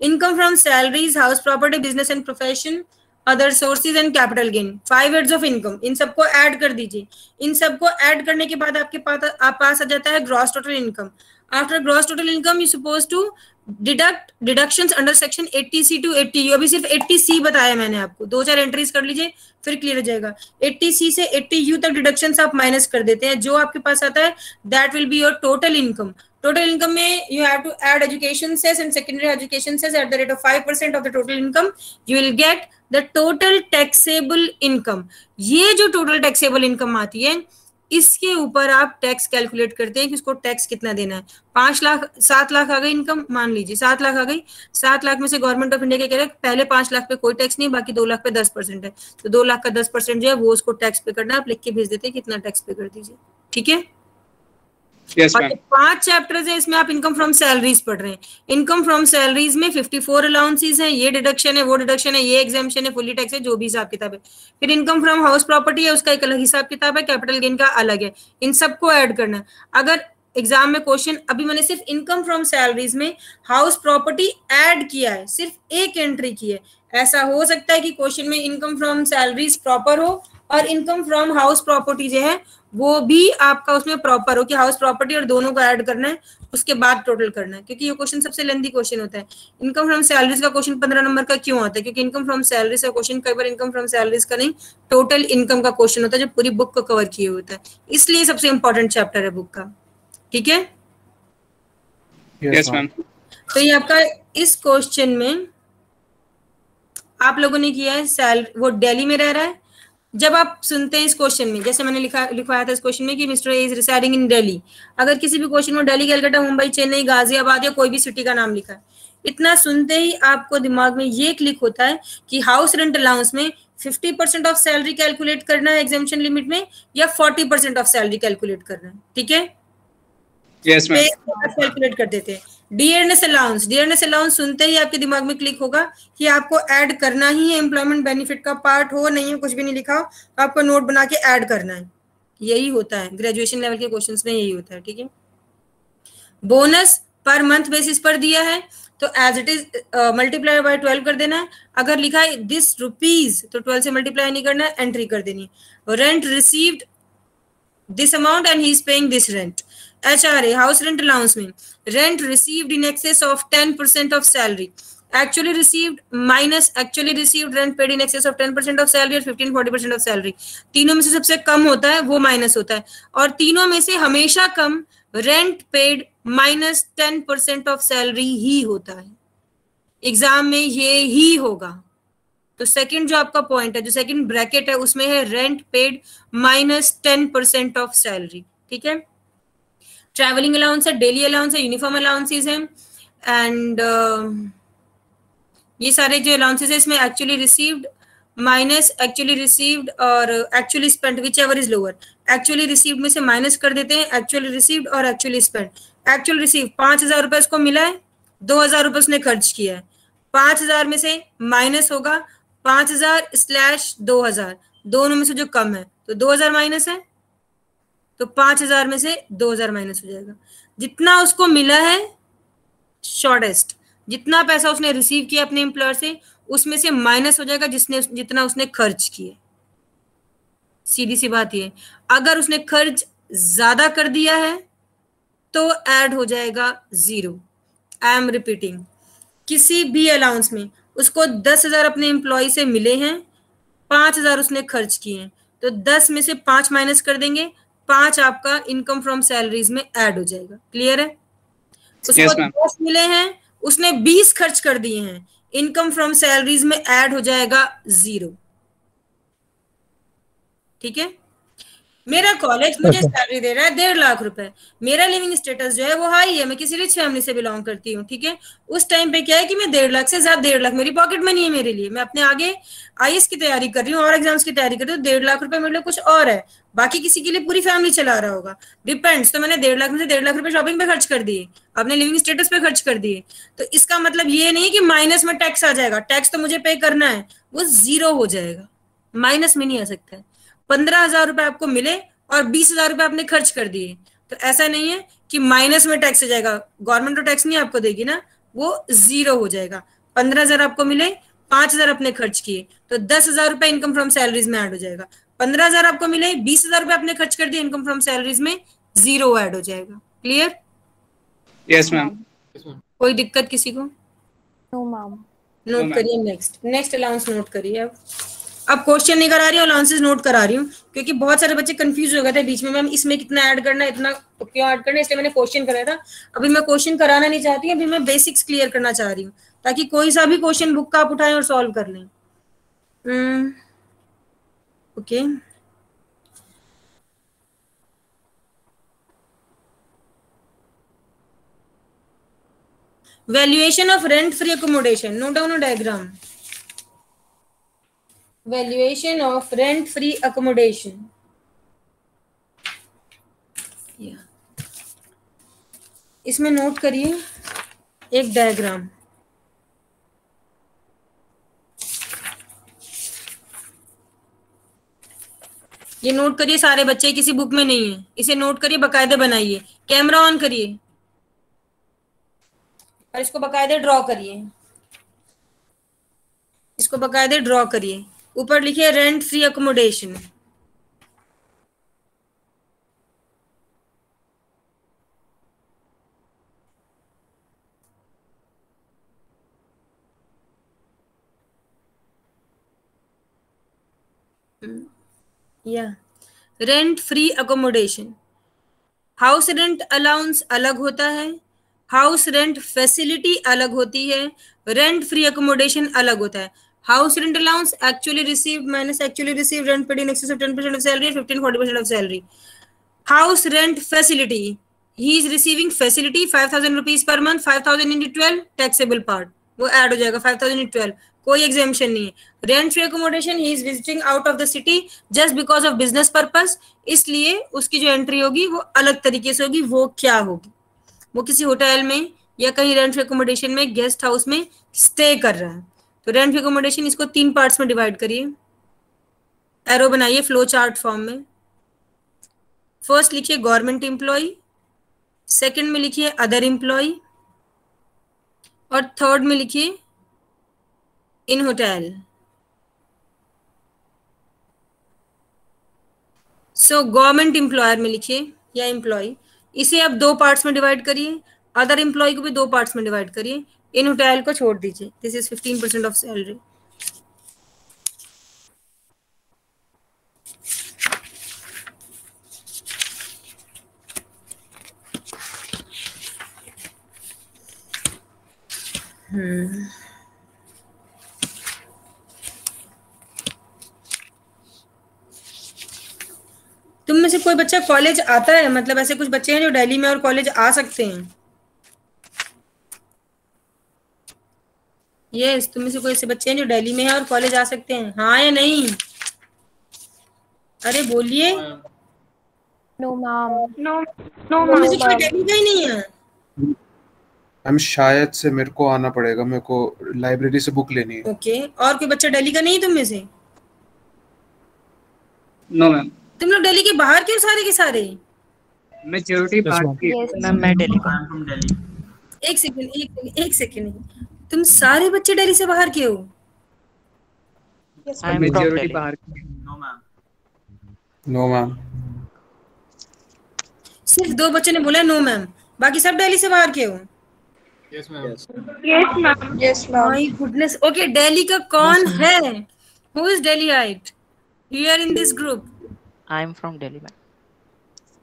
Income from salaries, house property, business and profession, other sources and capital gain, 5 heads of income. इन सबको ऐड कर दीजिए। इन सबको ऐड करने के बाद आपके पास आ जाता है gross total income. After gross total income you suppose to deduct deductions under section 80C to 80U। अभी सिर्फ 80C बताया मैंने आपको, 2-4 एंट्रीज कर लीजिए फिर क्लियर हो जाएगा। 80C से 80U तक डिडक्शंस आप माइनस कर देते हैं, जो आपके पास आता है that will be your total income. Total income में you have to add education cess and secondary education cess at the rate of 5% of the total income. You will get the total taxable income. ये जो total taxable income आती है इसके ऊपर आप टैक्स कैलकुलेट करते हैं कि उसको टैक्स कितना देना है। 5 लाख 7 लाख आ गई इनकम, मान लीजिए 7 लाख आ गई। 7 लाख में से गवर्नमेंट ऑफ इंडिया क्या कह रहा है, पहले 5 लाख पे कोई टैक्स नहीं, बाकी 2 लाख पे 10% है। तो 2 लाख का 10% जो है वो उसको टैक्स पे करना है। आप लिख के भेज देते हैं कितना टैक्स पे कर दीजिए। ठीक है। यस और मैम। 5 चैप्टर्स है, इसमें आप इनकम फ्रॉम सैलरीज पढ़ रहे हैं। इनकम फ्रॉम सैलरीज में 54 अलाउंसेस हैं, ये डिडक्शन है, वो डिडक्शन है, ये एग्जाम्पशन है, फुली टैक्स है, जो भी हिसाब किताब है। फिर इनकम फ्रॉम हाउस प्रॉपर्टी है, उसका एक अलग हिसाब किताब है, कैपिटल गेन का अलग है। इन सबको ऐड करना है। अगर एग्जाम में क्वेश्चन, अभी मैंने सिर्फ इनकम फ्रॉम सैलरीज में हाउस प्रॉपर्टी ऐड किया है, सिर्फ एक एंट्री की है। ऐसा हो सकता है कि क्वेश्चन में इनकम फ्रॉम सैलरीज प्रॉपर हो और इनकम फ्रॉम हाउस प्रॉपर्टी जो है वो भी आपका उसमें प्रॉपर हो कि हाउस प्रॉपर्टी और दोनों को ऐड करना है, उसके बाद टोटल करना है। क्योंकि ये क्वेश्चन सबसे लेंथी क्वेश्चन होता है। इनकम फ्रॉम सैलरीज का क्वेश्चन 15 नंबर का क्यों आता है? क्योंकि इनकम फ्रॉम सैलरीज का क्वेश्चन कई बार इनकम फ्रॉम सैलरीज का नहीं, टोटल इनकम का क्वेश्चन होता है जो पूरी बुक को कवर किए होता है, इसलिए सबसे इंपॉर्टेंट चैप्टर है बुक का। ठीक है। Yes ma'am. तो ये आपका इस क्वेश्चन में आप लोगों ने किया है वो दिल्ली में रह रहा है, जब आप सुनते हैं इस क्वेश्चन में, जैसे मैंने लिखवाया था इस क्वेश्चन में कि mister A is residing in Delhi, अगर किसी भी क्वेश्चन में दिल्ली, कलकत्ता, मुंबई, चेन्नई, गाजियाबाद या कोई भी सिटी का नाम लिखा है, इतना सुनते ही आपको दिमाग में ये क्लिक होता है कि हाउस रेंट अलाउंस में 50% ऑफ सैलरी कैलकुलेट करना है एग्जेम्पशन लिमिट में, या 40% ऑफ सैलरी कैलकुलेट करना है, ठीक है? Yes ma'am. कैलकुलेट कर देते हैं। डियरनेस अलाउंस सुनते ही आपके दिमाग में क्लिक होगा कि आपको ऐड करना ही है, एम्प्लॉयमेंट बेनिफिट का पार्ट हो नहीं हो, कुछ भी नहीं लिखा हो, आपको नोट बना के ऐड करना है। यही होता है ग्रेजुएशन लेवल के क्वेश्चंस में, यही होता है, ठीक है? बोनस पर मंथ बेसिस पर दिया है तो as it is multiply by 12 कर देना है। अगर लिखा है दिस रुपीज तो 12 से मल्टीप्लाई नहीं करना है, एंट्री कर देनी है। Rent received this amount and he is paying this rent. HRA house rent allowance में rent received in excess of 10% of salary, actually received minus actually received, rent paid in excess of 10% of salary और 15-40% ऑफ सैलरी। तीनों में से सबसे कम होता है वो माइनस होता है, और तीनों में से हमेशा कम rent paid minus 10% of salary ही होता है। एग्जाम में ये ही होगा। तो सेकंड जो आपका पॉइंट है, जो सेकंड ब्रैकेट है, उसमें है rent paid minus 10% of salary, ठीक है? ट्रैवलिंग अलाउंस है, डेली अलाउंस है, यूनिफॉर्म अलाउंसेस हैं, एंड ये सारे जो अलाउंसेस है इसमें actually received minus actually received और actually spent, whichever is lower. Actually received में से माइनस कर देते हैं एक्चुअली रिसीव्ड और एक्चुअली स्पेंट। एक्चुअल रिसीव 5,000 रुपए उसको मिला है, 2,000 रुपए उसने खर्च किया है, 5,000 में से माइनस होगा 5,000 / 2,000, दोनों में से जो कम है तो 2,000 माइनस है, तो 5,000 में से 2,000 माइनस हो जाएगा। जितना उसको मिला है शॉर्टेस्ट, जितना पैसा उसने रिसीव किया अपने एम्प्लॉयर से, उसमें से माइनस हो जाएगा जितना उसने खर्च किए। सीधी सी बात ये, अगर उसने खर्च ज्यादा कर दिया है तो ऐड हो जाएगा 0। आई एम रिपीटिंग, किसी भी अलाउंस में उसको 10,000 अपने एम्प्लॉय से मिले हैं, 5,000 उसने खर्च किए हैं, तो 10 में से 5 माइनस कर देंगे, 5 आपका इनकम फ्रॉम सैलरीज में ऐड हो जाएगा। क्लियर है? उसको 10 मिले हैं, उसने 20 खर्च कर दिए हैं, इनकम फ्रॉम सैलरीज में ऐड हो जाएगा 0। ठीक है? मेरा कॉलेज मुझे सैलरी दे रहा है 1.5 लाख रुपए, मेरा लिविंग स्टेटस जो है वो हाई है, मैं किसी रिच फैमिली से बिलोंग करती हूँ, ठीक है? उस टाइम पे क्या है कि मैं 1.5 लाख से ज्यादा, 1.5 लाख मेरी पॉकेट मनी है मेरे लिए, मैं अपने आगे IAS की तैयारी कर रही हूँ और एग्जाम्स की तैयारी कर रही हूँ, 1.5 लाख रुपए मेरे लिए कुछ और है, बाकी किसी के लिए पूरी फैमिली चला रहा होगा, डिपेंड्स। तो मैंने 1.5 लाख में से 1.5 लाख रुपए शॉपिंग पे खर्च कर दिए, अपने लिविंग स्टेटस पे खर्च कर दिए, तो इसका मतलब ये नहीं कि माइनस में टैक्स आ जाएगा, टैक्स तो मुझे पे करना है, वो 0 हो जाएगा, माइनस में नहीं आ सकता है। 15,000 रुपए आपको मिले और 20,000 रुपए आपने खर्च कर दिए, तो ऐसा नहीं है कि माइनस में टैक्स हो जाएगा, गवर्नमेंट तो टैक्स नहीं आपको देगी ना, वो 0 हो जाएगा। 15,000 आपको मिले, 5,000 आपने खर्च किए, तो 10,000 रुपए इनकम फ्रॉम सैलरीज में ऐड हो जाएगा। 15,000 आपको मिले, 20,000 रुपए आपने खर्च कर दिए, इनकम फ्रॉम सैलरीज में 0 ऐड हो जाएगा। क्लियर? Yes ma'am. कोई दिक्कत किसी को? No ma'am. नोट करिए, नेक्स्ट अलाउंस नोट करिए। अब क्वेश्चन नहीं करा रही हूँ, अलाउंसेस नोट करा रही हूँ, क्योंकि बहुत सारे बच्चे कंफ्यूज हो गए थे बीच में, मैम इसमें कितना ऐड करना है, इतना क्यों ऐड करना है, इसलिए मैंने क्वेश्चन कराया था। अभी मैं क्वेश्चन कराना नहीं चाहती, अभी मैं बेसिक्स क्लियर करना चाह रही हूँ, ताकि कोई सा भी क्वेश्चन बुक का आप उठाएं और सॉल्व कर लें। Okay, valuation of rent free accommodation, note down a diagram. Valuation of rent free accommodation. इसमें नोट करिए एक डायग्राम। ये नोट करिए सारे बच्चे, किसी बुक में नहीं है, इसे नोट करिए, बकायदे बनाइए, कैमरा ऑन करिए और इसको बकायदे ड्रॉ करिए, इसको बकायदे ड्रॉ करिए। ऊपर लिखिए रेंट फ्री अकोमोडेशन। या rent free accommodation, house rent allowance अलग होता है, हाउस रेंट फैसिलिटी अलग होती है, रेंट फ्री अकोमोडेशन अलग होता है। House rent allowance actually received minus actually received rent paid in excess of 10% of salary, 15-40% of salary. House rent facility, he is receiving facility 5,000 rupees per month, 5,000 into 12 taxable part, वो ऐड हो जाएगा 5,000 इंटू 12, कोई एग्जाम्पशन नहीं है. Rent free accommodation, he is visiting out of the city just because of business purpose, इसलिए उसकी जो एंट्री होगी वो अलग तरीके से होगी. वो क्या होगी? वो किसी होटल में या कहीं रेंट फ्री अकोमोडेशन में, गेस्ट हाउस में स्टे कर रहा है. तो रेंट फ्री अकोमोडेशन, इसको 3 पार्ट्स में डिवाइड करिए, एरो बनाइए फ्लो चार्ट फॉर्म में. फर्स्ट लिखिए गवर्नमेंट एम्प्लॉय, सेकंड में लिखिए अदर एम्प्लॉय, और थर्ड में लिखिए इन होटल. सो गवर्नमेंट एम्प्लॉयर में लिखिए या एम्प्लॉय, इसे आप 2 पार्ट्स में डिवाइड करिए, अदर एम्प्लॉय को भी 2 पार्ट्स में डिवाइड करिए, इन होटल को छोड़ दीजिए. This is 15% of salary. तुम में से कोई बच्चा कॉलेज आता है? मतलब ऐसे कुछ बच्चे हैं जो दिल्ली में और कॉलेज आ सकते हैं? यस, तुम में से कोई ऐसे बच्चे हैं जो दिल्ली में है और कॉलेज आ सकते हैं? हाँ या नहीं? अरे बोलिए. No ma'am. नो तुम में से कोई दिल्ली का ही नहीं है? मैम शायद से मेरे को आना पड़ेगा, मेरे को लाइब्रेरी से बुक लेनी है. ओके, और कोई बच्चा दिल्ली का नहीं है तुम में से? No ma'am. तुम लोग दिल्ली के बाहर क्यों सारे के सारे? मेजॉरिटी पार्ट की. मैम मैं दिल्ली का. एक सेकंड, तुम सारे बच्चे दिल्ली से बाहर क्यों? मेजॉरिटी बाहर की. No ma'am. सिर्फ 2 बच्चों ने बोला नो मैम, बाकी सब दिल्ली से बाहर क्यों? Yes ma'am. Yes ma'am. My goodness. Okay, Delhi का कौन है? हु इज दिल्लीite here in this group? I am from Delhi, ma'am.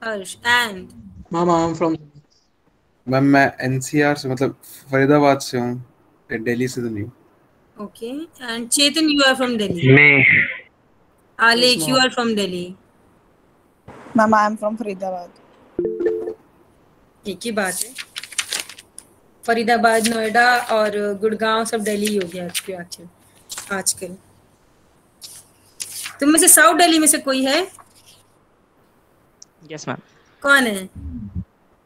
Harsh and ma'am I am from. Ma'am मैं एनसीआर से, मतलब फरीदाबाद से हूँ, दिल्ली से तो नहीं. okay, and Chetan, you are from Delhi. Me. Alek, you are from Delhi. Ma'am I am from Faridabad. एक ही बात है, फरीदाबाद, नोएडा और गुड़गांव सब दिल्ली हो गया आजकल. तुम में से साउथ दिल्ली में से कोई है? Yes, ma'am. कौन है?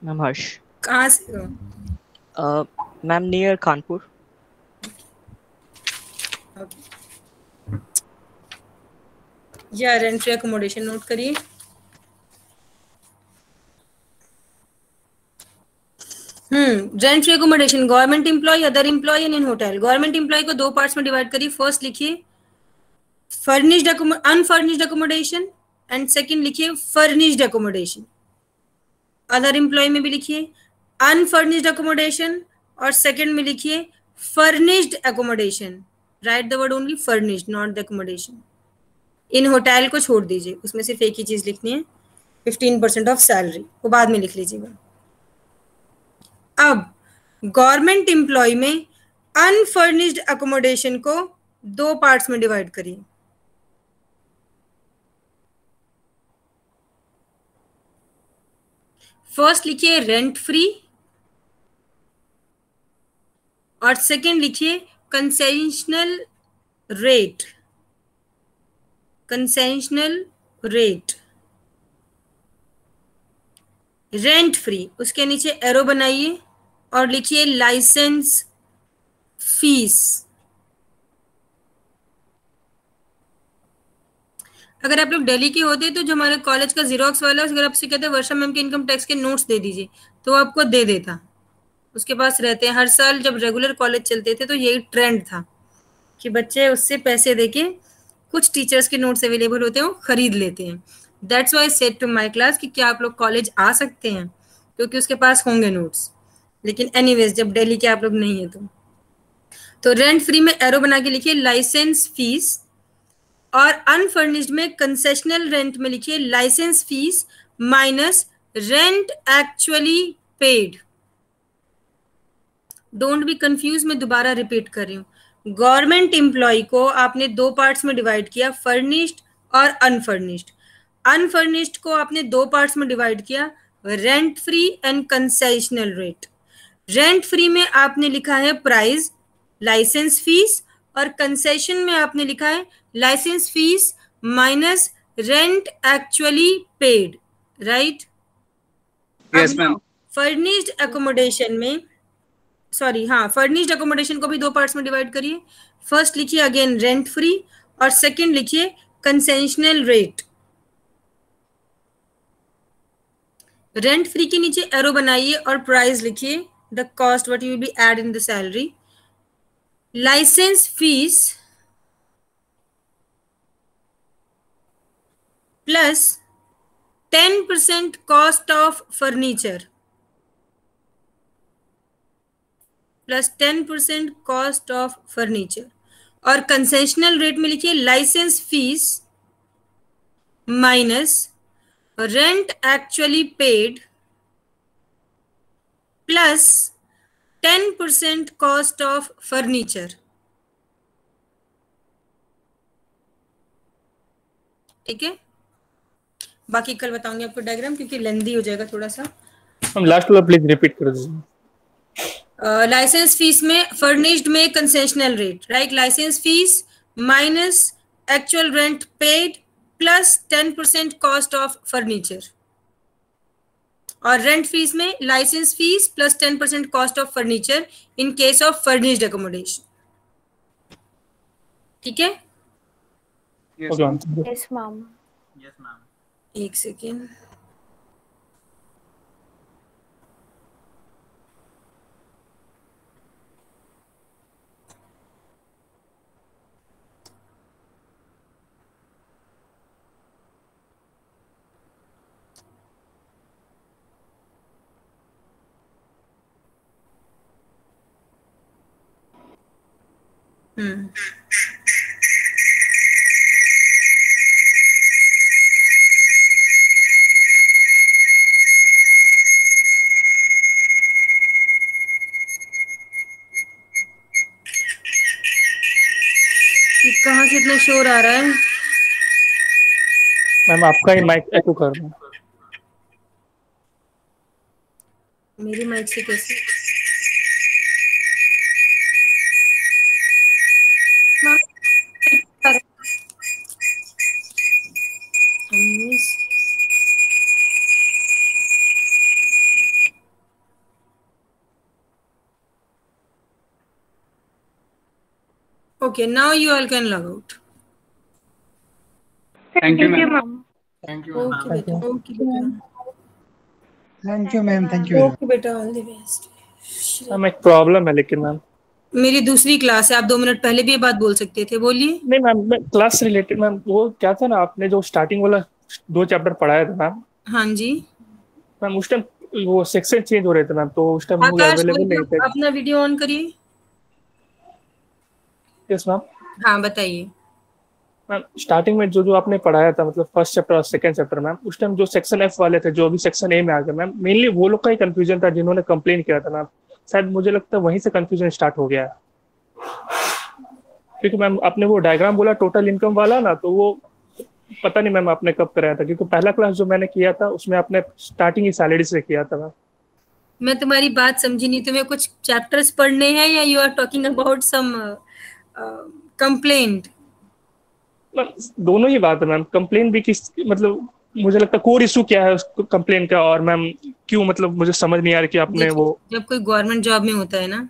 Ma'am Harsh. कहाँ से हो? Ma'am near Kanpur. या रेंट फ्री अकोमोडेशन नोट करिए. Rent free accommodation, government employ, other employ and in hotel. Government employ को 2 पार्ट्स में डिवाइड करिए. फर्स्ट लिखिए furnished unfurnished accommodation and second लिखिए फर्निश्ड अकोमोडेशन. अदर एम्प्लॉय में भी लिखिए अनफर्निश्ड अकोमोडेशन और सेकंड में लिखिए furnished accommodation. Write the word only furnished, not the accommodation. In hotel को छोड़ दीजिए, उसमें सिर्फ एक ही चीज लिखनी है, 15% ऑफ सैलरी, वो बाद में लिख लीजिएगा. अब गवर्नमेंट एम्प्लॉय में अनफर्निश्ड अकोमोडेशन को 2 पार्ट्स में डिवाइड करिए. फर्स्ट लिखिए रेंट फ्री और सेकंड लिखिए concessional rate. Concessional rate rent free, उसके नीचे एरो बनाइए और लिखिए लाइसेंस फीस. अगर आप लोग दिल्ली के होते तो जो हमारे कॉलेज का जीरोक्स वाला है, अगर आपसे कहते हैं वर्षा मैम के इनकम टैक्स के नोट्स दे दीजिए, तो वो आपको दे देता. उसके पास रहते हैं हर साल. जब रेगुलर कॉलेज चलते थे तो यही ट्रेंड था कि बच्चे उससे पैसे देके, कुछ टीचर्स के नोट्स अवेलेबल होते हैं वो खरीद लेते हैं. That's why I said to my class कि क्या आप लोग कॉलेज आ सकते हैं, क्योंकि उसके पास होंगे नोट्स. लेकिन एनीवेज जब दिल्ली के आप लोग नहीं है तो रेंट फ्री में एरो बना के लिखिए लाइसेंस फीस और अनफर्निश्ड में कंसेशनल रेंट में लिखिए licence fee minus rent actually paid. Don't be confuse, मैं दोबारा रिपीट कर रही हूँ. गवर्नमेंट एम्प्लॉय को आपने दो पार्ट्स में डिवाइड किया, फर्निश्ड और अनफर्निश्ड। अनफर्निश्ड को आपने दो पार्ट्स में डिवाइड किया, rent free and concessional rate. Rent free में आपने लिखा है प्राइस, लाइसेंस फीस, और कंसेशन में आपने लिखा है licence fee minus rent actually paid, right? Yes ma'am. Furnished accommodation में, सॉरी हाँ, फर्निश्ड अकोमोडेशन को भी दो पार्ट्स में डिवाइड करिए। फर्स्ट लिखिए अगेन रेंट फ्री और सेकंड लिखिए कंसेशनल रेट। रेंट फ्री के नीचे एरो बनाइए और प्राइस लिखिए, the cost what you will be add in the salary. Licence fee plus 10% cost of furniture plus 10% cost of furniture, और कंसेशनल रेट में लिखिए licence fee minus rent actually paid plus 10% cost of furniture. ठीक है, बाकी कल बताऊंगी आपको डायग्राम, क्योंकि लेंदी हो जाएगा थोड़ा सा। हम लास्ट वाला प्लीज रिपीट कर दीजिए। लाइसेंस फीस में, फर्निश्ड में concessional rate, right? Licence fee minus actual rent paid plus 10% cost of furniture, और रेंट फीस में licence fee plus 10% cost of furniture in case of furnished accommodation. ठीक है, ओके मैम। Yes ma'am. एक सेकेंड। कहाँ से इतना शोर आ रहा है? मैम आपका ही माइक एको कर रहा है। मेरी माइक से कैसे? Okay, now you all can log out. Thank you, ma'am. Thank you. Okay, beta. Okay, beta. Thank you ma'am, thank you. Okay, beta. All the best. Ma'am एक प्रॉब्लम है लेकिन मैम। मेरी दूसरी क्लास है, आप 2 मिनट पहले भी ये बात बोल सकते थे, बोलिए। नहीं मैम, क्लास से रिलेटेड मैम, वो क्या था ना, आपने जो स्टार्टिंग वाला 2 चैप्टर पढ़ाया था मैम। हाँ जी मैम, उस टाइम वो सेक्शन चेंज हो रहे थे मैम, तो उस टाइम वो आकाश, अवेलेबल नहीं थे। अपना वीडियो ऑन करिए। Yes ma'am. हाँ बताइए मैम। स्टार्टिंग में जो आपने पढ़ाया था, मतलब फर्स्ट चैप्टर और सेकंड चैप्टर मैम, उस टाइम जो सेक्शन एफ वाले थे, जो अभी सेक्शन ए में आ गए मैम, मेनली वो लोग का ही कंफ्यूजन था जिन्होंने कंप्लेन किया था मैम। शायद मुझे लगता है वहीं से कंफ्यूजन स्टार्ट हो गया है, क्योंकि मैम आपने वो डायग्राम बोला टोटल इनकम वाला ना, तो वो पता नहीं मैम आपने कब कराया था, क्योंकि पहला क्लास जो मैंने किया था उसमें आपने स्टार्टिंग ही सैलरी से किया था मैम। मैं तुम्हारी बात समझी नहीं, तुम्हें कुछ चैप्टर्स पढ़ने हैं या you are talking about some complaint? दोनों ही बात है मैम। कंप्लेन भी किस, मतलब मुझे लगता है कोर इशू क्या है उस कंप्लेन का, और मैम क्यों, मतलब मुझे समझ नहीं आ रहा कि आपने वो। जब कोई गवर्नमेंट जॉब में होता है ना।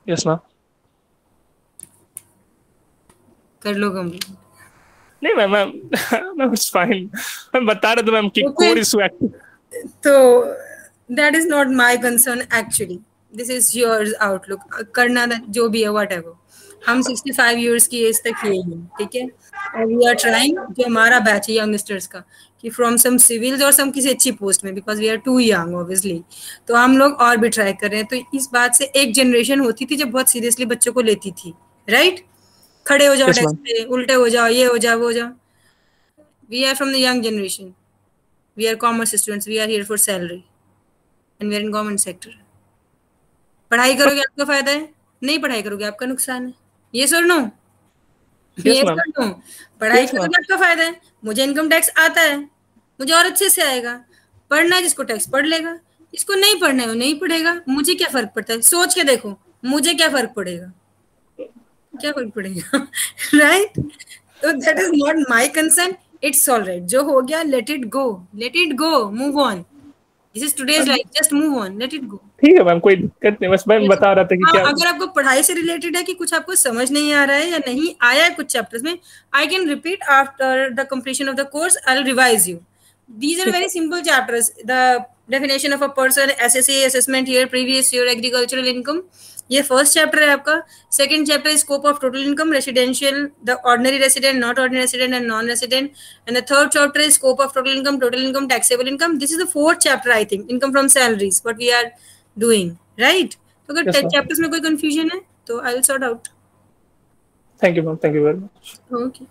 Yes ma'am. कर लो कंप्लेंट। नहीं मैम, मैम इट्स फाइन। मैं बता रहा था मैम कि कोर इशू तो that is not my concern actually, this is your outlook. करना जो भी है व्हाटएवर, हम 65 इयर्स की एज तक यही हैं, ठीक है। और वी आर ट्राइंग, जो हमारा बैच है यंगस्टर्स का, कि फ्रॉम सम सिविल्स और सम किसी अच्छी पोस्ट में, because we are too young obviously, तो हम लोग और भी ट्राई कर रहे हैं। तो इस बात से एक जनरेशन होती थी जब बहुत सीरियसली बच्चों को लेती थी, राइट? खड़े हो जाओ डेस्क पे, उल्टे हो जाओ, ये हो जाओ, वो हो जाओ। We are from the young generation, we are commerce students, we are here for salary and we are in government sector. पढ़ाई करोगे आपका फायदा है, नहीं पढ़ाई करोगे आपका नुकसान है। यस और नो? Yes, yes ma'am. और नो? पढ़ाई Yes, का तो ma'am. आपका फायदा है, मुझे इनकम टैक्स आता है, मुझे और अच्छे से आएगा। पढ़ना है जिसको टैक्स पढ़ लेगा, जिसको नहीं पढ़ना है वो नहीं पढ़ेगा। मुझे क्या फर्क पड़ता है? सोच के देखो, मुझे क्या फर्क पड़ेगा? क्या फर्क पड़ेगा? राइट? तो that is not my concern. It's all right, जो हो गया let it go, let it go, move on. This is today's life, just move on, let it go. ठीक है मैम, कोई दिक्कत नहीं, बस मैं बता रहा था कि क्या। अगर आपको पढ़ाई से रिलेटेड है कि कुछ आपको समझ नहीं आ रहा है या नहीं आया है कुछ चैप्टर्स में, I can repeat after the completion of the course, I will revise you. These are very simple chapters. The definition of a person, SSA assessment here, previous year, agricultural income. ये फर्स्ट चैप्टर है आपका। Second chapter scope of total income, residential, the ordinary resident, not ordinary resident and non resident. And the third chapter is scope of total income, taxable income. This is the fourth chapter I think, income from salaries, what we are doing, right? तो अगर चैप्टर्स में कोई कंफ्यूजन है तो I will sort out. Thank you ma'am, thank you very much. Okay.